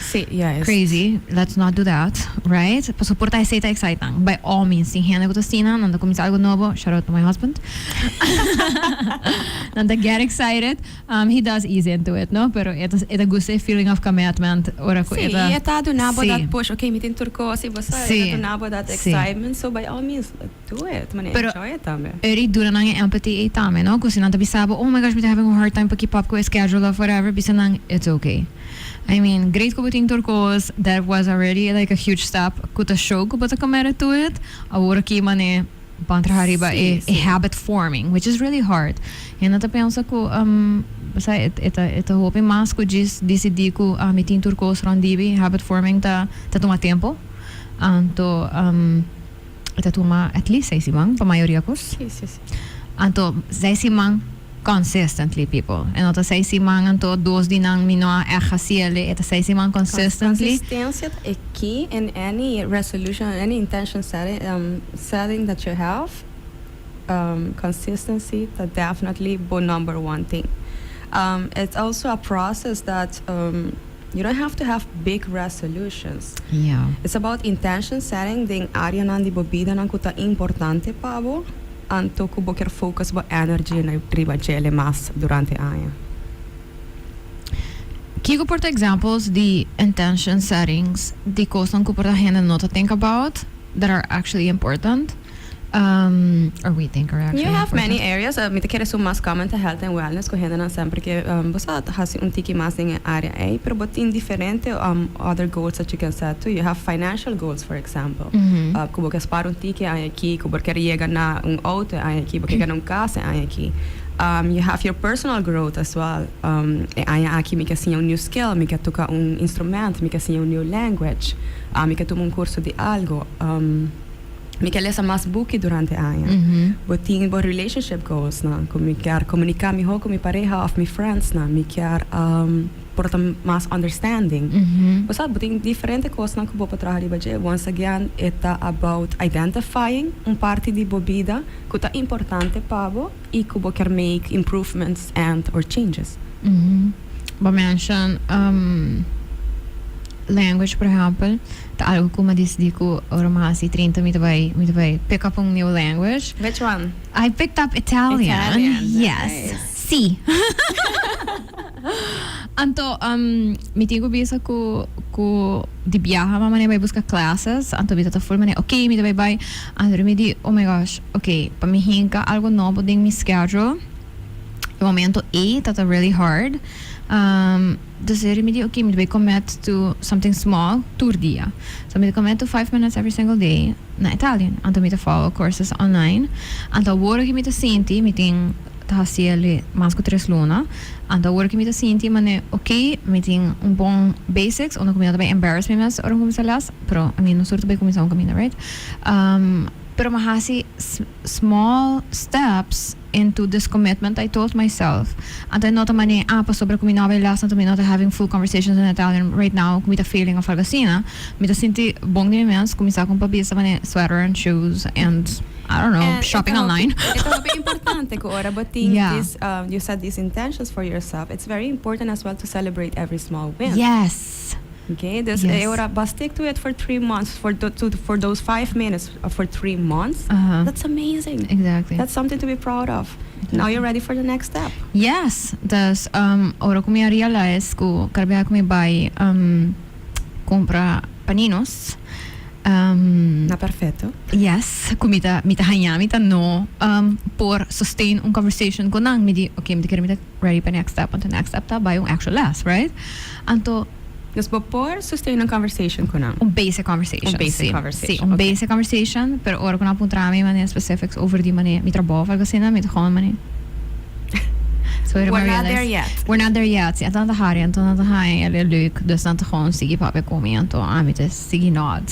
Speaker 3: Sí, yes.
Speaker 2: Crazy. Let's not do that, right? Pa suporta e seita exciting. By all means, sin hende ko to sina, nanda comienza algo nuevo. Shout out to my husband. Nanda get excited. He does ease into it, no? Pero ita gusto feeling of commitment. Ora ko
Speaker 3: ita. Sí, ita do nabo that push. Okay, mitin turkosi basta. Ita do nabo that excitement. So by all means, do it. Man, enjoy it tame.
Speaker 2: Eri dura nang empathy e tame, no? Kasi nanda bisabo, oh my gosh, I'm having a hard time pa keep up ko e schedule of whatever. Bisa nang, it's okay. I mean, great ko buting turcos. That was already like a huge step. Kuta show ko bata committed to it. Agora ki mane pantrahariba a habit forming, which is really hard. E nata pensa ko basta ita hope mas ko decidi ko miting turcos rondibi habit forming ta toma tempo. Anto ita toma at least 6 simang pa maioria kos.
Speaker 3: Sí.
Speaker 2: Anto 6 simang consistently people. En dat zij si mangan to dos dinang minoa echasiele eta zij si man consistently.
Speaker 3: Consistency is key in any resolution, any intention setting that you have. Consistency that definitely number one thing. It's also a process that you don't have to have big resolutions.
Speaker 2: Yeah.
Speaker 3: It's about intention setting. Ding area nandi bobida nang kuta importante pabo. Anto kubo ker focus bo energy na riba gele mas durante aia.
Speaker 2: Kiko porta examples the intention settings the kostan ko porta henda not to think about that are actually important. Or we think are actually
Speaker 3: You have
Speaker 2: important.
Speaker 3: many areas. Mi te queres mas comment health and wellness ko henda na sempre que bosa hasi tiki mas in area A, pero but in different other goals that you can set too. You have financial goals, for example. Kubo que spara tiki ai aqui, kubo que llega na auto ai aqui, kubo que ganha casa ai aqui. You have your personal growth as well. Ai aqui mi que assim new skill, mi que toca instrumento, mi que assim new language, mi que toma curso de algo. Mi quer lesa mais book durante a ano. Botin bo relationship goals na, mi quer comunicar mi com mi pareja of mi friends na, mi quer porta mais understanding. Você botin diferente coisas na que bo para riba. Once again, it's about identifying parte de bobida que tá importante para bo e que bo quer make improvements and or changes.
Speaker 2: But mention language, por exemplo, tá algo como decidi que ora mais 30 me vai pick up new language.
Speaker 3: Which one?
Speaker 2: I picked up Italian. Yes.
Speaker 3: Nice.
Speaker 2: Sì. Anto mi tigo bisa ko di biyaha mama ne vai buscar classes. Anto bita ta full mane okay mi vai anto mi di oh my gosh okay pa mi hinka algo novo ding mi schedule. O momento tá really hard. Dus er mi di okay mi vai commit to something small tur dia. So mi commit to 5 minutes every single day na Italian. Anto mi follow courses online. Anto woro ki mi senti mi ting hasieli mais que 3 luna and agora que me tá senti mane okay me tem bom basics onde começa bem embarrass me mas ora começa las pero I mean não surto bem começar caminho right pero ma hasi small steps into this commitment I told myself and I not a mane pa sobre como não vai last and not having full conversations in Italian right now com a feeling of algacina me tá senti bom de mens começar com papisa mane sweater and shoes and I don't know, and shopping online.
Speaker 3: It's very important but this, you set these intentions for yourself. It's very important as well to celebrate every small win.
Speaker 2: Yes.
Speaker 3: Okay, this but stick to it for 3 months, for those 5 minutes for 3 months. That's amazing.
Speaker 2: Exactly.
Speaker 3: That's something to be proud of. Exactly. Now you're ready for the next step.
Speaker 2: Yes. Dus ora come I realize ko karbe ko mi buy compra paninos.
Speaker 3: Na perfetto.
Speaker 2: Yes, kumita mita no por sustain un conversation ko nang midi okay midi kira ready pa next step onto next step ta by yung actual last right anto
Speaker 3: dus por sustain un conversation ko nang
Speaker 2: basic conversation
Speaker 3: conversation
Speaker 2: basic conversation pero ora ko na puntrami mane specifics over di mane mi trabaho algo sina mi gewoon mane So
Speaker 3: We're not there yet.
Speaker 2: We're not there yet. Så att här är inte något här eller lyck dus inte hon sig pappa kommer inte och I'm just sig nod.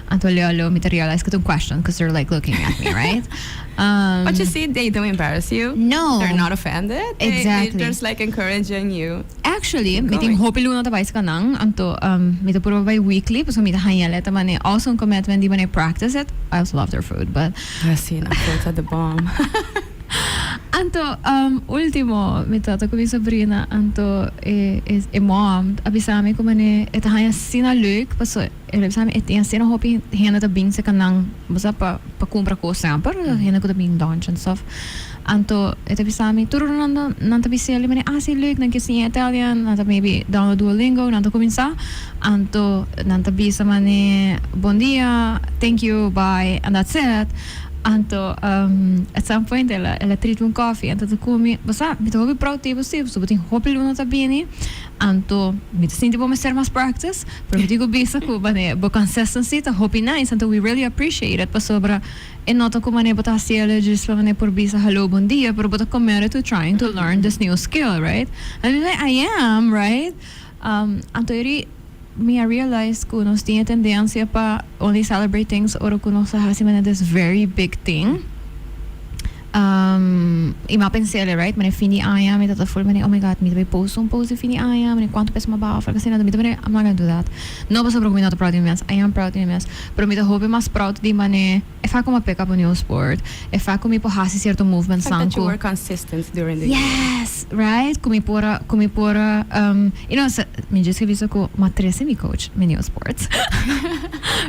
Speaker 2: Anto lolo me realize que question because they're like looking at me, right?
Speaker 3: But you see, they don't embarrass you.
Speaker 2: No.
Speaker 3: They're not offended.
Speaker 2: Exactly.
Speaker 3: They're just like encouraging you.
Speaker 2: Actually, meeting hope luna tabay ka nang anto mito puro by weekly so mita hayale ta mane also commitment di mane practice it. I also love their food, but
Speaker 3: yes, you know, it's at the bomb.
Speaker 2: Anto, ultimo, mitato ko mi sobrina, anto, mom, abisami ko mane, haya sina leuk, paso, abisami, yan sina hopi, hena ta bing sa kanang, basta pa kumpra ko samper, hena ko ta bing lunch and stuff. Anto, abisami, turo nanta biseli, mane, si leuk, nagkisi Italian, nanta maybe download Duolingo, nanta kuminsa, anto, nanta bisa mane, bon dia, thank you, bye, and that's it. Anto, at some point, ela treat un coffee, anto tu kumi, basta, mito hobi proud table steve, so buting hopi luna tabini, anto, mito sinti po master mas practice, pero mito ko bisa ko, bane, bo consistency, ta hopi nice, anto we really appreciate it, pa sobra, nota ko mane, bota siya just pa mane por bisa, hello, bon dia, pero bota committed to trying to learn this new skill, right? And like, I am, right? Anto, me I realized que nos tinha tendência para only celebrate things or que nos hasi man this very big thing. Ima pensei, right? Mane fini aya, me tata full mane, oh my god, me tabi post fini aya, mane quanto peso mababa, kasi nada, me tabi, I'm not gonna do that. No, basta me not proud of me, I am proud of me, pero me hope mas proud di mane, if ako ma-pick up a new sport, if ako mi po hasi certo movement
Speaker 3: sanko. That you
Speaker 2: sanko.
Speaker 3: were consistent during the year.
Speaker 2: Yes, right? Kumipura, you know, me just visto ko matrese mi coach, mi new sports.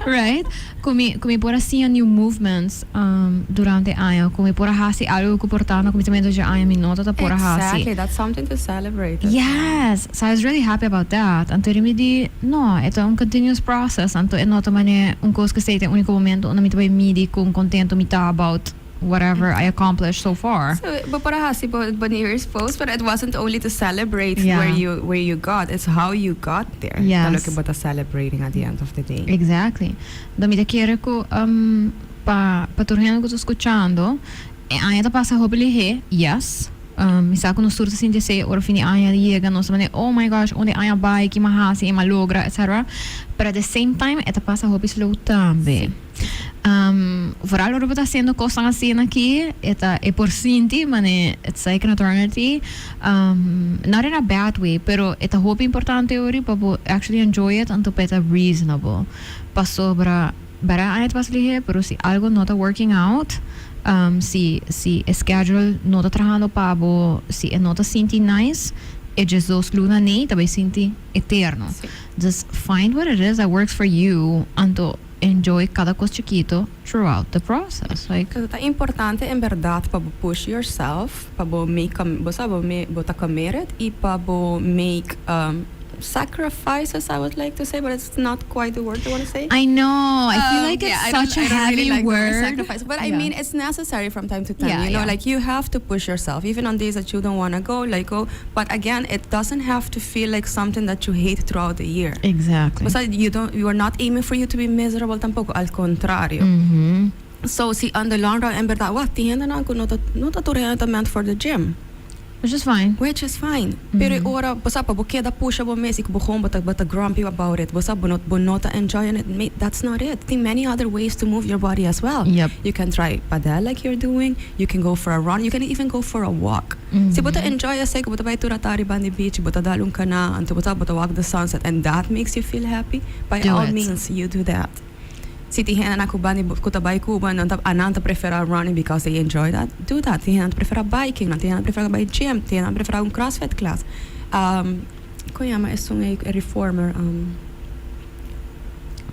Speaker 2: Right? Kumipura siya new movements durante año, kumipura hasi algo que portano, kumitamento ja año mi nota ta pura hasi.
Speaker 3: Exactly, that's something to celebrate.
Speaker 2: Yes, so I was really happy about that. Anto rimidi, no, ito è un continuous process. Anto è noto mane un cos che sei te unico momento una mita midi con contento mita about whatever I accomplished so far.
Speaker 3: So, but para hasi but years post, but it wasn't only to celebrate
Speaker 2: Yeah.
Speaker 3: where you got, it's how you got there.
Speaker 2: Yes.
Speaker 3: Talo ke bota celebrating at the end of the day.
Speaker 2: Exactly. Da mi quiere ko paturhendo ko escuchando e ainda passa hobili he. Yes. Isa ko no surta sin say or fini aya llega no samane oh my gosh onde aya bai ki mahasi ma logra etc. But at the same time eta passa hobby slow tambe. Vooral wat we haciendo cosas así aquí eta e por sinti mane it's like an eternity not in a bad way pero eta hobby importante ori papo actually enjoy it anto peta reasonable pa sobra bara ayat paslihe pero si algo not working out si schedule not trabajando pabo si not sinti nice it just those luna ni tabai sinti eterno just find what it is that works for you anto enjoy cada cosa chiquito throughout the process. Like,
Speaker 3: é importante em verdade para push yourself, para make bota committed e para make sacrifices, I would like to say, but it's not quite the word I want to say.
Speaker 2: I know. I feel like it's such a heavy
Speaker 3: really like
Speaker 2: word.
Speaker 3: Sacrifice, but I mean, it's necessary from time to time.
Speaker 2: Yeah,
Speaker 3: you know,
Speaker 2: yeah.
Speaker 3: like you have to push yourself, even on days that you don't want to go, like go. But again, it doesn't have to feel like something that you hate throughout the year.
Speaker 2: Exactly.
Speaker 3: Besides, you are not aiming for you to be miserable tampoco. Al contrario.
Speaker 2: Mm-hmm.
Speaker 3: So, see, on the long run, en verdad, tienda na ako nota meant for the gym.
Speaker 2: Which is fine.
Speaker 3: Which is fine. Pero ora, basta pa bukeda pusha bo mes, ik begon but grumpy about it. Basta bonota enjoying it. That's not it. There are many other ways to move your body as well.
Speaker 2: Yep.
Speaker 3: You can try padel like you're doing. You can go for a run. You can even go for a walk. Si bota enjoy a sec, bota bay turatari bandi beach, bota dalung ka na, anto bota walk the sunset, and that makes you feel happy. By
Speaker 2: Do
Speaker 3: all
Speaker 2: it.
Speaker 3: means, you do that. Si tihenan ako bani kutabay kuban ananta prefera running because they enjoy that, do that. Tihenan prefera biking, tihenan prefera by gym, tihenan prefera un CrossFit class. Koyama is a reformer.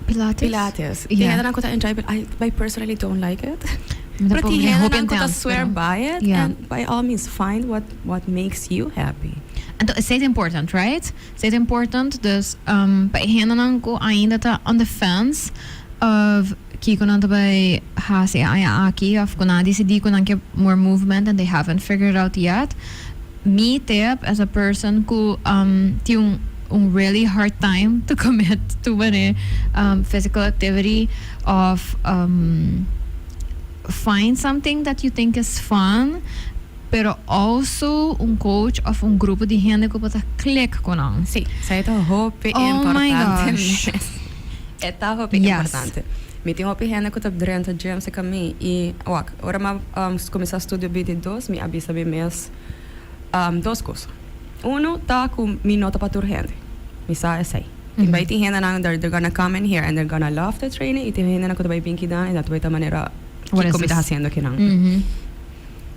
Speaker 3: Pilates.
Speaker 2: Yeah.
Speaker 3: Tihenan ako ta enjoy, but I personally don't like it.
Speaker 2: But
Speaker 3: But tihenan ako ta swear by it,
Speaker 2: Yeah.
Speaker 3: and by all means find what makes you happy.
Speaker 2: And it's important, right? It's important. Dus paihenan ko ainda ta on the fence of kiko nanta by hasi aya aki of kuna decidi ko nanke more movement and they haven't figured it out yet. Me tip as a person who ti un really hard time to commit to physical activity of find something that you think is fun pero also coach of grupo de gente que pode click com nós.
Speaker 3: Sim, isso é hope
Speaker 2: Oh my
Speaker 3: importante.
Speaker 2: gosh.
Speaker 3: É hope importante. Me tem hope gente que tá dentro de James caminho e ora começar estúdio BD2 me avisa bem mês duas coisas. Tá com minha nota para tur gente. Me sabe assim. Vai ter gente na they're gonna come in here and they're gonna love the training e tem gente na que vai vir aqui dan e da vai maneira que como tá fazendo aqui não.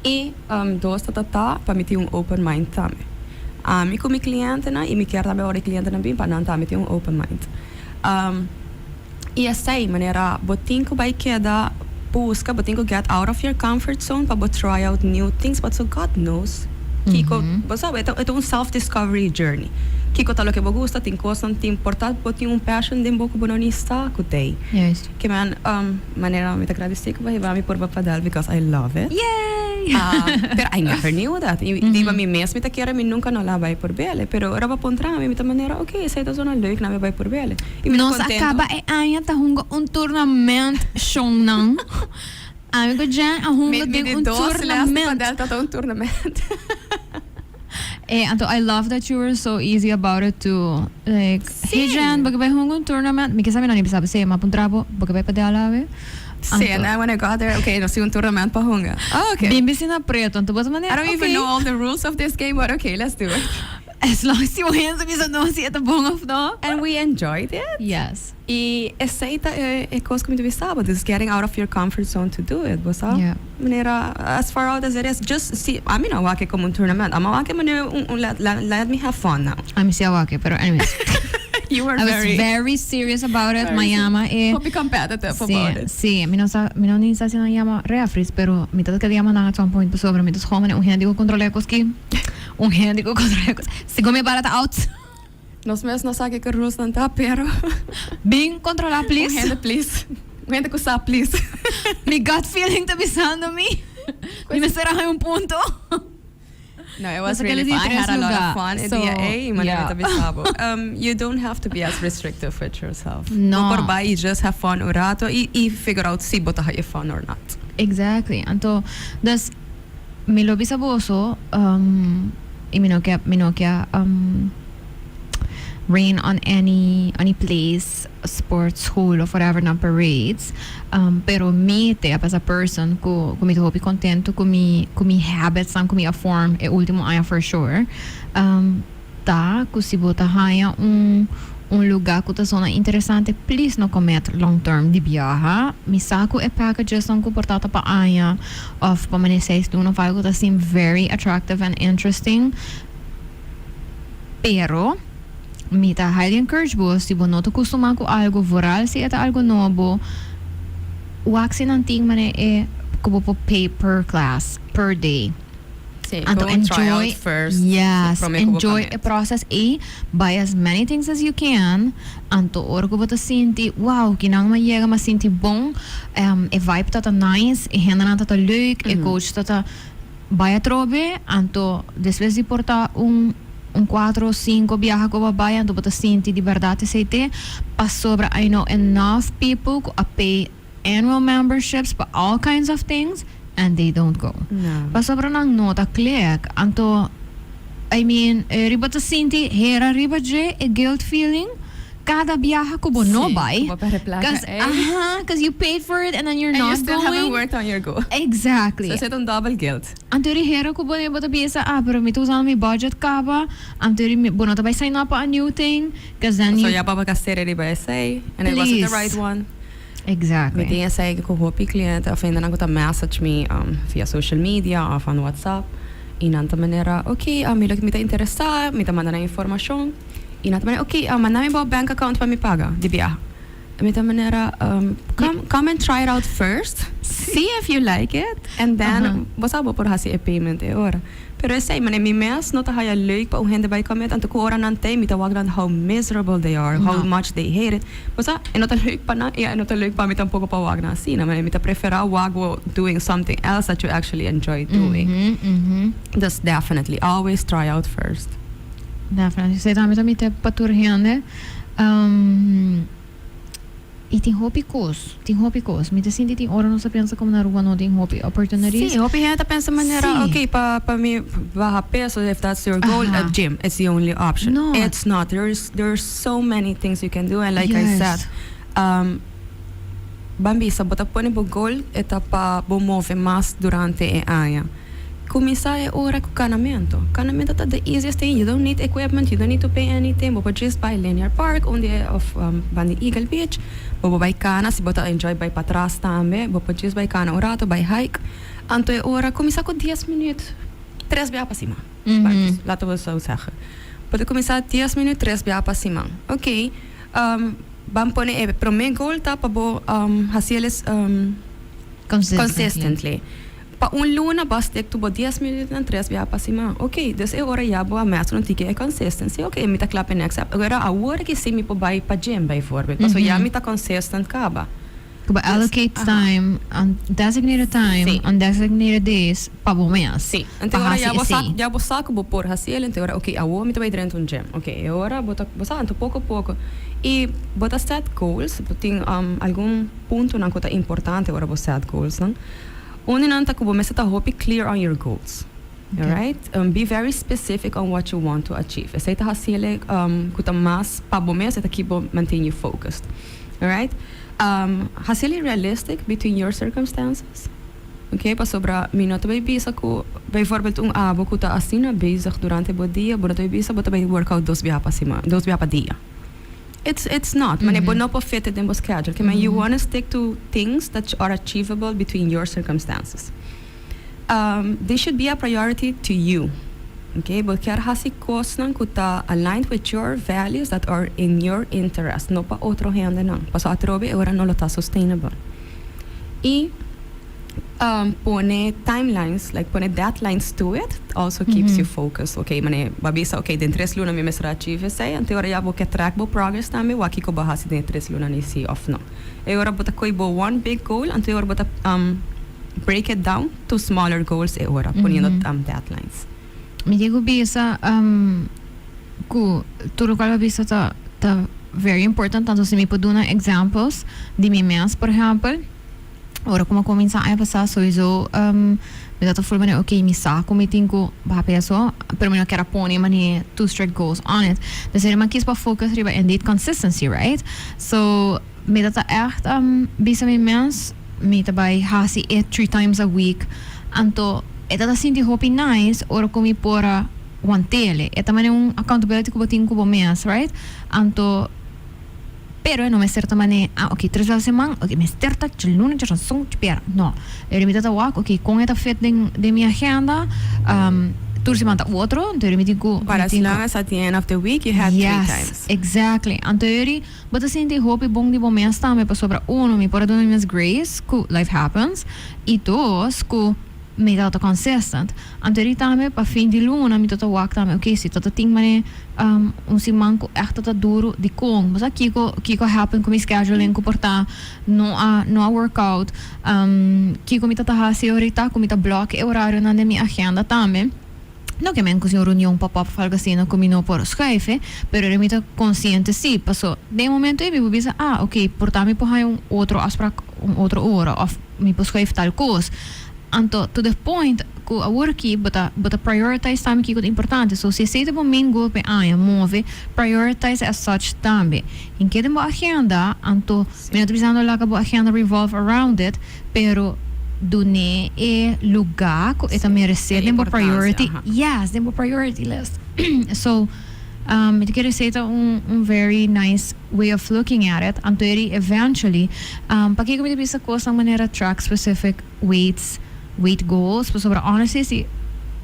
Speaker 3: E dois tá para me ter open mind também. Me com cliente na e me quer também o cliente na bem para não também ter open mind. E assim maneira botinho vai queda busca botinho get out of your comfort zone para try out new things but so God knows Kiko, sabe, é self-discovery journey. Kiko tá lo que gusta, tem coisa que importa, tem passion de boco bononista que tem.
Speaker 2: Yes.
Speaker 3: Que maneira me agradecer que vai me por padel because I love it.
Speaker 2: Yay!
Speaker 3: Pero I never knew that. Diba mi mesmo me quer me nunca não lá vai por bele, pero era para pontra me maneira, okay, essa é zona leuk na me vai por bele.
Speaker 2: E nós acaba anya tá tournament show não. Amigo Jan, tem tournament.
Speaker 3: Tá tournament.
Speaker 2: And I love that you were so easy about it too. Like, hey Jan, bagay ba tournament? May sabi na ni sabi say mapuntrabo, bagay ba padala be?
Speaker 3: See, and then when I got there, okay, no si tournament pa hunga. Oh, okay.
Speaker 2: Bimbi sina preto, anto ba maneira?
Speaker 3: I don't even know all the rules of this game, but okay, let's do it.
Speaker 2: As long as you hands bisa no si ito bong of no.
Speaker 3: And we enjoyed it.
Speaker 2: Yes.
Speaker 3: E aceita coisa que me deve saber, is getting out of your comfort zone to do it, bosa?
Speaker 2: Yeah.
Speaker 3: Maneira, as far out as it is, just see, I mean, awake como tournament. Awake maneira, let me have fun now.
Speaker 2: I'm si awake, pero anyways.
Speaker 3: You were
Speaker 2: I was very serious about it. Mayama
Speaker 3: Don't be competitive about it.
Speaker 2: Sí, mi no ni sa sina yama reafris, pero mi tata que yama na at some point pa sobra mi tos homene hindi ko kontrole ko ski. Hindi ko kontrole ko. Sigo me barata out.
Speaker 3: Nos mes não sabe que rules não tá, pero
Speaker 2: Bing controlar please.
Speaker 3: Gente, please. Gente que sabe, please.
Speaker 2: Mi gut feeling tá bisando me. Me será punto.
Speaker 3: No, it was really fun. I had a lot of fun. So, you don't have to be as restrictive with yourself.
Speaker 2: No.
Speaker 3: You just have fun un rato y figure out si bota have fun or not.
Speaker 2: Exactly. Anto, das mi lo bisaboso y mi no kya rain on any place, sports, school, or whatever na parades. Pero me as a person ko mi hopi contento ko mi habits sang ko mi a form e ultimo aya for sure. Ta ko si bota haya un lugar que tá zona interessante, please no commit long term de viaja. Mi saco e packages não comportata pa aya of pa maneseis do no falo que seem very attractive and interesting. Pero mi ta highly encourage bo si bo noto costuma ko algo voral si eta algo novo waxin ang ting mane e kubo po pay per class per day.
Speaker 3: Sí,
Speaker 2: and to enjoy
Speaker 3: first.
Speaker 2: Yes, enjoy a process buy as many things as you can and to or ko to sinti wow kinang mayega masinti bong e vibe tata nice e hena na tata leuk e coach tata buy a trobe and to después de porta un 4 o 5 viaja ko babayan to bota sinti di verdade seite pa sobra I know enough people who pay annual memberships for all kinds of things and they don't go.
Speaker 3: No.
Speaker 2: Pa sobra nang nota click anto I mean riba ta sinti hera riba je a guilt feeling kada viaja ko no buy because you paid for it and then you're
Speaker 3: and
Speaker 2: not
Speaker 3: you still
Speaker 2: going.
Speaker 3: haven't worked on your goal.
Speaker 2: Exactly.
Speaker 3: So it's double guilt.
Speaker 2: Anteri hera ko ba bota biasa pero mi usando mi budget kaba anteri mi bono tabay sign up a new thing because then
Speaker 3: so
Speaker 2: you
Speaker 3: baba kasere riba essay and it wasn't the right one.
Speaker 2: Exactly.
Speaker 3: Mi tinha essay ko hopi cliente of ainda nang message me via social media of on WhatsApp e nanta maneira okay mi tá interessado mi tá mandando informação e nanta maneira okay mandame bo bank account para me pagar de viagem. Mi tá maneira come and try it out first. See if you like it and then você bo por hasi a payment e ora. Pero sei mane mi mes not haya leuk pa uhende by comment anto ko ora nante mi tawag lang how miserable they are, how much they hate it. Basta not leuk pa na, not leuk pa mi tampoco pa wag na sina mane mi ta prefera wag doing something else that you actually enjoy doing. Just definitely always try out first.
Speaker 2: Definitely. Sei também te paturhende. E tem hopi cos. Me te sinti tem hora não se pensa como na rua não tem hopi opportunities.
Speaker 3: Sim, hopi gente pensa maneira, okay, para mim bajar peso, if that's your goal, a gym, it's the only option.
Speaker 2: No.
Speaker 3: It's not. There's so many things you can do, and like I said, Bambi, sa bota pone bo goal, eta pa bo move mais durante a ano. Começar é hora com canamento. Canamento é the easiest thing. You don't need equipment. You don't need to pay anything. Bobo just buy Linear Park, onde of Bandi Eagle Beach. Bobo buy cana, se bota enjoy buy para trás também. Bobo just buy cana o rato, buy hike. Anto é hora começar com 10 minutos. 3 via para cima. Laten we zo zeggen. Pode começar 10 minutos, 3 via para cima. Ok. Vamos pôr pro meu goal tá para bo hacerles consistently. Pa luna basta tu bo 10 minutos en 3 via para cima. Ok, dus é hora já boa mais não tique é consistency. Ok, me tá clap next up. Agora a hora que se me po buy para gym by voorbeeld. So já me tá consistent kaba.
Speaker 2: But allocate time on designated time on designated days para o mês.
Speaker 3: Sim. Então agora já vou saco vou por hacer, então agora ok, a hora me tá vai dentro um gym. Ok, agora bota pouco a pouco. E bota set goals, tem algum ponto na coisa importante agora você set goals, não? Onde não tá com você tá hope clear on your goals. Okay. Alright? Be very specific on what you want to achieve. Essa tá haciele kuta mas pa bome essa aqui bo maintain you focused. Alright? Haciele realistic between your circumstances. Okay? Pa sobra minuto by bisa ko bijvoorbeeld abo kuta asina bezig durante o dia, bota by bisa bota by workout 2 via pa dia. It's not. Mane bono po fit in your schedule. You want to stick to things that are achievable between your circumstances. They should be a priority to you. Okay, but quer hasi kosnan kuta aligned with your values that are in your interest. No pa otro gente não. Paso atrobe ora não lo tá sustainable. E pone timelines, like pone deadlines to it, also keeps you focused. Okay, mane babisa, okay, den 3 luna me mesra achieve sei, ante ora já vou que track bo progress também, waki ko bahasi den 3 luna nisi off no. E ora bota koi bo one big goal, ante ora bota break it down to smaller goals e ora poniendo deadlines.
Speaker 2: Me digo bisa ku tudo qual bisa tá very important, tanto se me pode dar examples de mim mesmo, por exemplo. Ora como começar a passar sowieso me dá forma de ok me saco me tenho para peso pero me não quero pôr nem too strict goals on it. Dus er maar kies para focus riba en dit consistency, right? So me dá echt bisa me mens me daarbij hasi eat 3 times a week anto eta da sinti hopi nice ora como pora one tele eta mane accountability ko botin ko mes, right? Anto pero não me certa maneira, ok, 3 vezes a semana, ok, me certa, de luna, de ranção, de pera, não. Eu me dá walk, ok, com esta feita de minha agenda, toda semana tá outro, então eu me digo...
Speaker 3: But as long as at the end of the week you had 3 times.
Speaker 2: Exactly. Então eu bota assim, hope bom de momentos também, para sobra me pode dar minhas grace, que life happens, e 2, que me dá consistent. Então também, para fim de luna, me dá walk também, ok, se todo tem maneira, semana que echt tá duro de com, mas aqui que happen com scheduling, que portar não a workout, que me tá hasi ahorita, que me tá block horário na minha agenda também. Não que men così reunião pop-up algo assim, não combino por Skype, pero eu me tá consciente sim, passou. De momento eu me bisa, ok, portar me por outro afspraak, outra hora, of me por Skype tal coisa. Anto to the point que a work but prioritize time que é importante. So se você tem um goal pe move, prioritize as such também. Em que tem agenda, anto me não precisando lá que a agenda revolve around it, pero dune e lugar que é merece tem priority. Yes, tem priority list. So it quer dizer very nice way of looking at it. Anto eventually, para que me bisa coisa maneira track specific weight goals, pero sobre honestly, si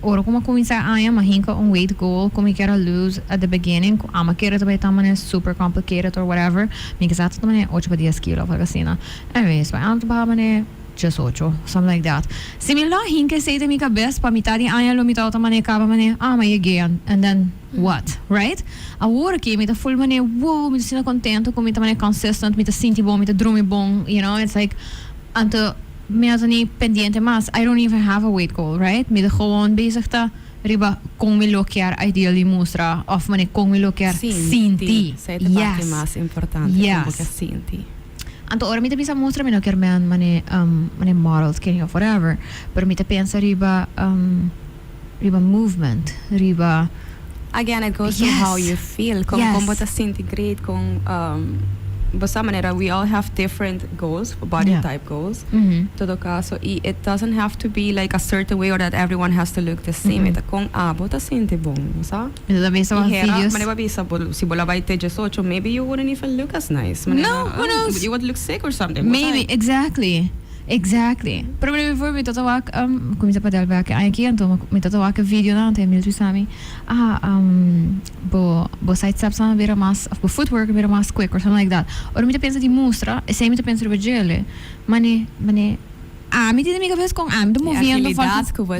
Speaker 2: ora como começar a hinka weight goal, como eu quero lose at the beginning, ama quero também também super complicated or whatever, me que exato também 8 para 10 kg, algo assim, né? Anyways, vai antes para mane just 8, something like that. Similar hinka sei de minha cabeça para metade lo metade também acaba mane mas again, and then what, right? A hora que me tá full mane wow, me sinto contento, como me tá mane consistent, me tá sinto bom, me tá dormir bom, you know, it's like anto me had niet pendiente mas I don't even have a weight goal, right? Me de gewoon bezig ta riba kung me lo quer ideally mostra of mane kung me lo quer sinti.
Speaker 3: Sei te parte mais importante como que sinti.
Speaker 2: Anto ora mi te bisa mostra mi no ker man mane models ken forever. Pero mi te pensa riba movement, riba
Speaker 3: Again, it goes to how you feel. Kung bota sinti great, kung basta manera, we all have different goals, body type goals. Todo caso, it doesn't have to be like a certain way or that everyone has to look the same. Ita kung bota sinti bom, sa?
Speaker 2: Ito da bisa mga videos.
Speaker 3: Maneba bisa si bola ba ite 18, maybe you wouldn't even look as nice.
Speaker 2: No, who knows?
Speaker 3: You would look sick or something.
Speaker 2: Maybe, exactly. Pero before mi tatawa kumisa pa dalba ke ai kianto mi tatawa ke video na ante military sami bo side steps na vera mas bo footwork vera mas quick or something like that. Or mi te pensa di mostra e sei mi te pensa di gele. Mane mi te mica vez com mi te movendo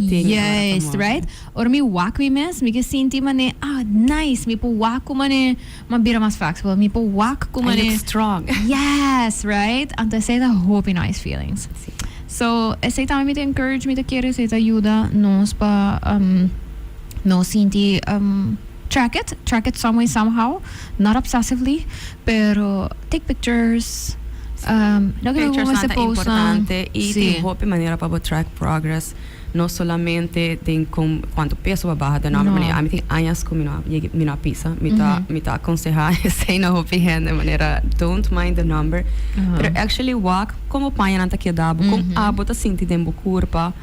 Speaker 2: yes, right? Or mi walk mi mes mi ke sinti mane nice mi po walk ko mane mabira mas flexible mi po walk ko mane
Speaker 3: I look strong.
Speaker 2: Yes, right? Ante sei da hope nice feelings. So, sei também me te encourage, me te querer, sei te ajuda nos pa no sinti track it some way somehow, not obsessively, pero take pictures.
Speaker 3: Pictures nata importante y te hope manera para track progress, no solamente de cuánto peso va baja de nada manera. A mí tem años como mi no pisa, mi ta aconsejar sei no hope de manera don't mind the number, pero actually walk como paia nata que dabo, com bota sinti dembo curpa,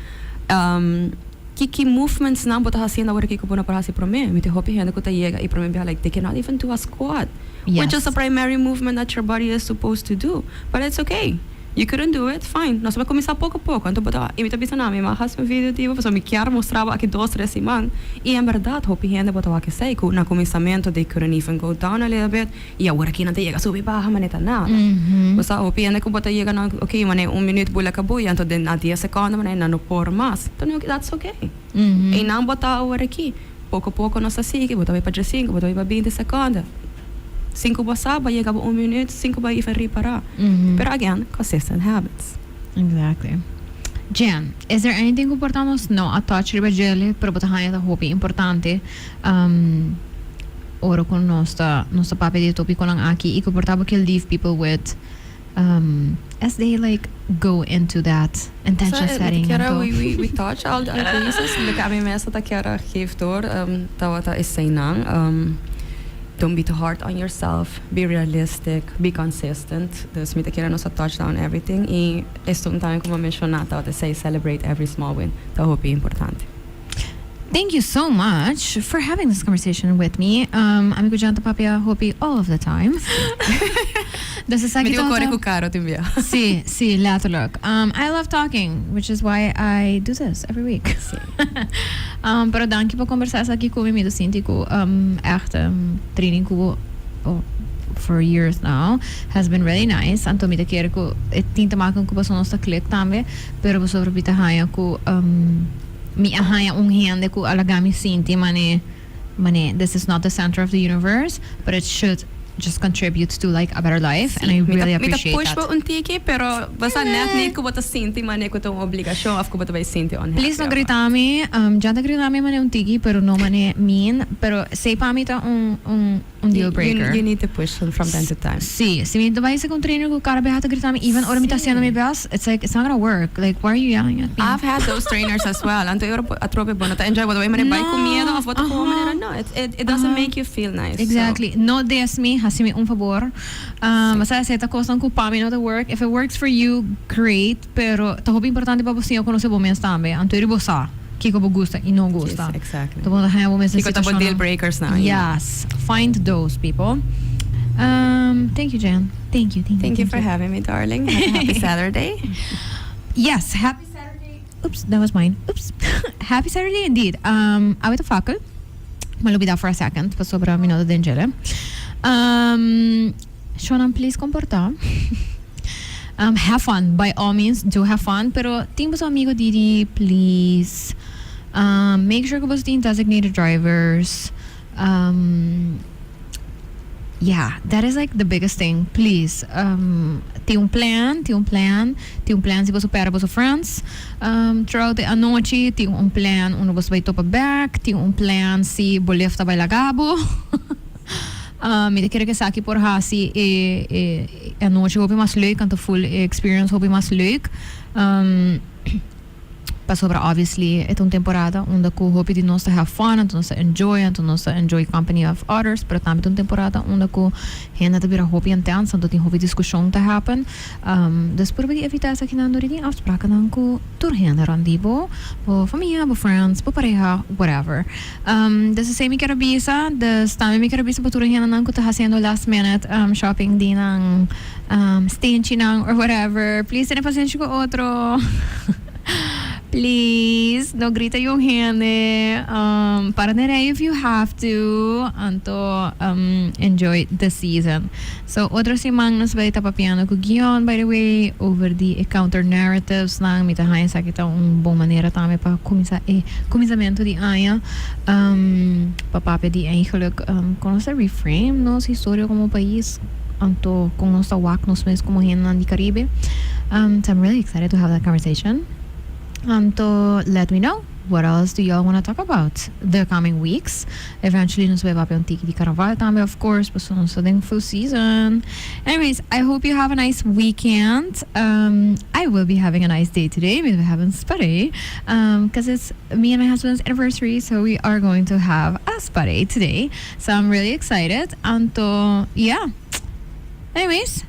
Speaker 3: que movements na bota haciendo agora que bona para hasi prome, mi te hope que ta llega y prome be like they cannot even do a squat. Which is a primary movement that your body is supposed to do. But it's okay. You couldn't do it, fine. Nós vamos começar pouco a pouco. Então, eu me pensando, me marras um vídeo tipo, pessoal me quer mostrar aqui 2-3 semanas. E em verdade, hope gente botar que sei, que na começamento they couldn't even go down a little bit. E agora aqui não te chega subir baixo, mas não nada. Pessoal, hope gente que botar chega na, ok, mas 1 minuto bula acabou, então na 10 segundos, mas não por mais. Então, that's okay. E não botar agora aqui. Pouco a pouco nós assim, botar para 5, botar para 20 segundos. 5 basaba, chegava 1 minuto, 5 vai reparar. But again, consistent habits.
Speaker 2: Exactly. Jen, is there anything importante? No, a touch riba gele, pero bota hanya da hopi importante. Oro con nosta papi di topi con ang aki, iko portabo que leave people with as they like go into that intention setting.
Speaker 3: Kera, we touch all the places. Like, a mi mesa ta kera geeft door, tawata is sainang. Don't be too hard on yourself. Be realistic. Be consistent. Dus met keren nos a touchdown everything. E estum também como mencionado, te say celebrate every small win. Dat hoop ik importante.
Speaker 2: Thank you so much for having this conversation with me. Amigo Janta Papia, hope all of the time. Dus is
Speaker 3: aqui com caro também.
Speaker 2: Sí, letterlijk. I love talking, which is why I do this every week. Pero dank je voor conversatie aqui comigo. Me sinto que echt training for years now has been really nice. Anto me te quero que tinta maken que passou nossa click também, pero sobre bita haya que mi ahaya hende ku alagami sinti mane this is not the center of the universe, but it should just contribute to like a better life, and I really appreciate that.
Speaker 3: Push po untiki, pero basta net ko bota sinti mane ko tong obligasyon of ko bota bay sinti on.
Speaker 2: Please no gritami, janta gritami mane untiki, pero no mane mean, pero say pa mi ta un deal breaker.
Speaker 3: You need to push from time to time.
Speaker 2: Sí, si mi vai se con trainer ko cara behata gritami, even ora mi ta haciendo mi best, it's like it's not gonna work. Like, why are you yelling at me?
Speaker 3: I've had those trainers as well. Anto yo atrope bono ta enjoy bodo mane bay ko miedo of what ko manera. No, it doesn't make you feel nice.
Speaker 2: Exactly. So. No des me hasimi un favor. Basta seta costa un kupami no the work. If it works for you, great. Pero taho importante pa você conhecer bom menos também. Anto iri bosa. Kiko bo gusta e não gusta.
Speaker 3: Yes, exactly.
Speaker 2: To bodo haya bom menos
Speaker 3: situação. Kiko deal breakers now.
Speaker 2: Yes. Find those people. Thank you, Jen. Thank you
Speaker 3: for having me, darling. Happy Saturday.
Speaker 2: Yes, happy Saturday. Oops, that was mine. Oops. Happy Saturday indeed. Awit fakkel. Malubid that for a second. Pa sobra minuto d'engele. Shonan, please comportar. Have fun. By all means, do have fun. Pero ting sa amigo Didi, please. Make sure que você tem designated drivers. Yeah, that is like the biggest thing. Please. Tem plan se você para você friends. Throughout a noite, tem plan onde você vai topa back, tem plan se bolefta vai lagabo. Me quero que saque por hasi a noche hopi mas leuk en de full experience hopi mas leuk. Pa sobra obviously é uma temporada onde eu hope de nós have fun, então nós enjoy, então nós enjoy company of others, pero também uma temporada onde eu ainda te hope intense, então tem hope discussão te happen. Dus probeer evitar essa que não dure de afspraken dan ko doorheen randibo, bo familia, bo friends, bo pareja, whatever. Dus sei me quero bisa, dus também me quero bisa bo doorheen dan ko te haciendo last minute shopping di ng stingy nang or whatever. Please tenha paciência com outro. Please, no grita yung hene. Para na rin if you have to. Anto, enjoy the season. So, otro simang nas balita papiano ko giyon, by the way, over the counter narratives lang. Mitahayan sa kita bong manera tame pa kumisamento di aya. Papape di ay geluk, kung sa reframe, no, sa historia como país. Anto, kung no sa wak, nos mes como hene di Caribe. So, I'm really excited to have that conversation. So let me know what else do y'all want to talk about the coming weeks. Eventually nos vai papi tiki di carnaval também, of course, but nos ding full season. Anyways, I hope you have a nice weekend. I will be having a nice day today. We'll be having spuddy because it's me and my husband's anniversary, so we are going to have a spuddy today. So I'm really excited. And yeah. Anyways,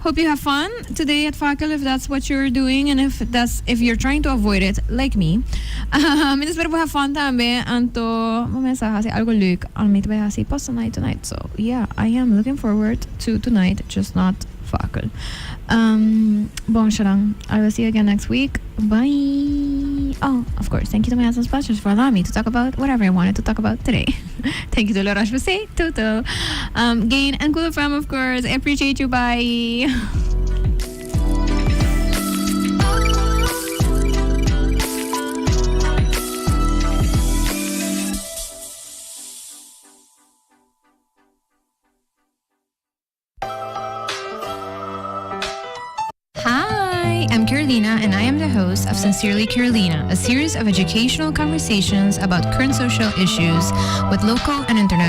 Speaker 2: hope you have fun today at Fakel if that's what you're doing, and if you're trying to avoid it like me. Espero po have fun tambe. Anto mamesa kasi algo leuk aan mee te kasi pas tonight. So yeah, I am looking forward to tonight, just not Fakel. Bon shalom. I will see you again next week. Bye. Oh, of course, thank you to my husband's sponsors for allowing me to talk about whatever I wanted to talk about today. Thank you to Laurash for say Toto. Gain and Cool FM, of course. I appreciate you. Bye. I'm Carolina, and I am the host of Sincerely Carolina, a series of educational conversations about current social issues with local and international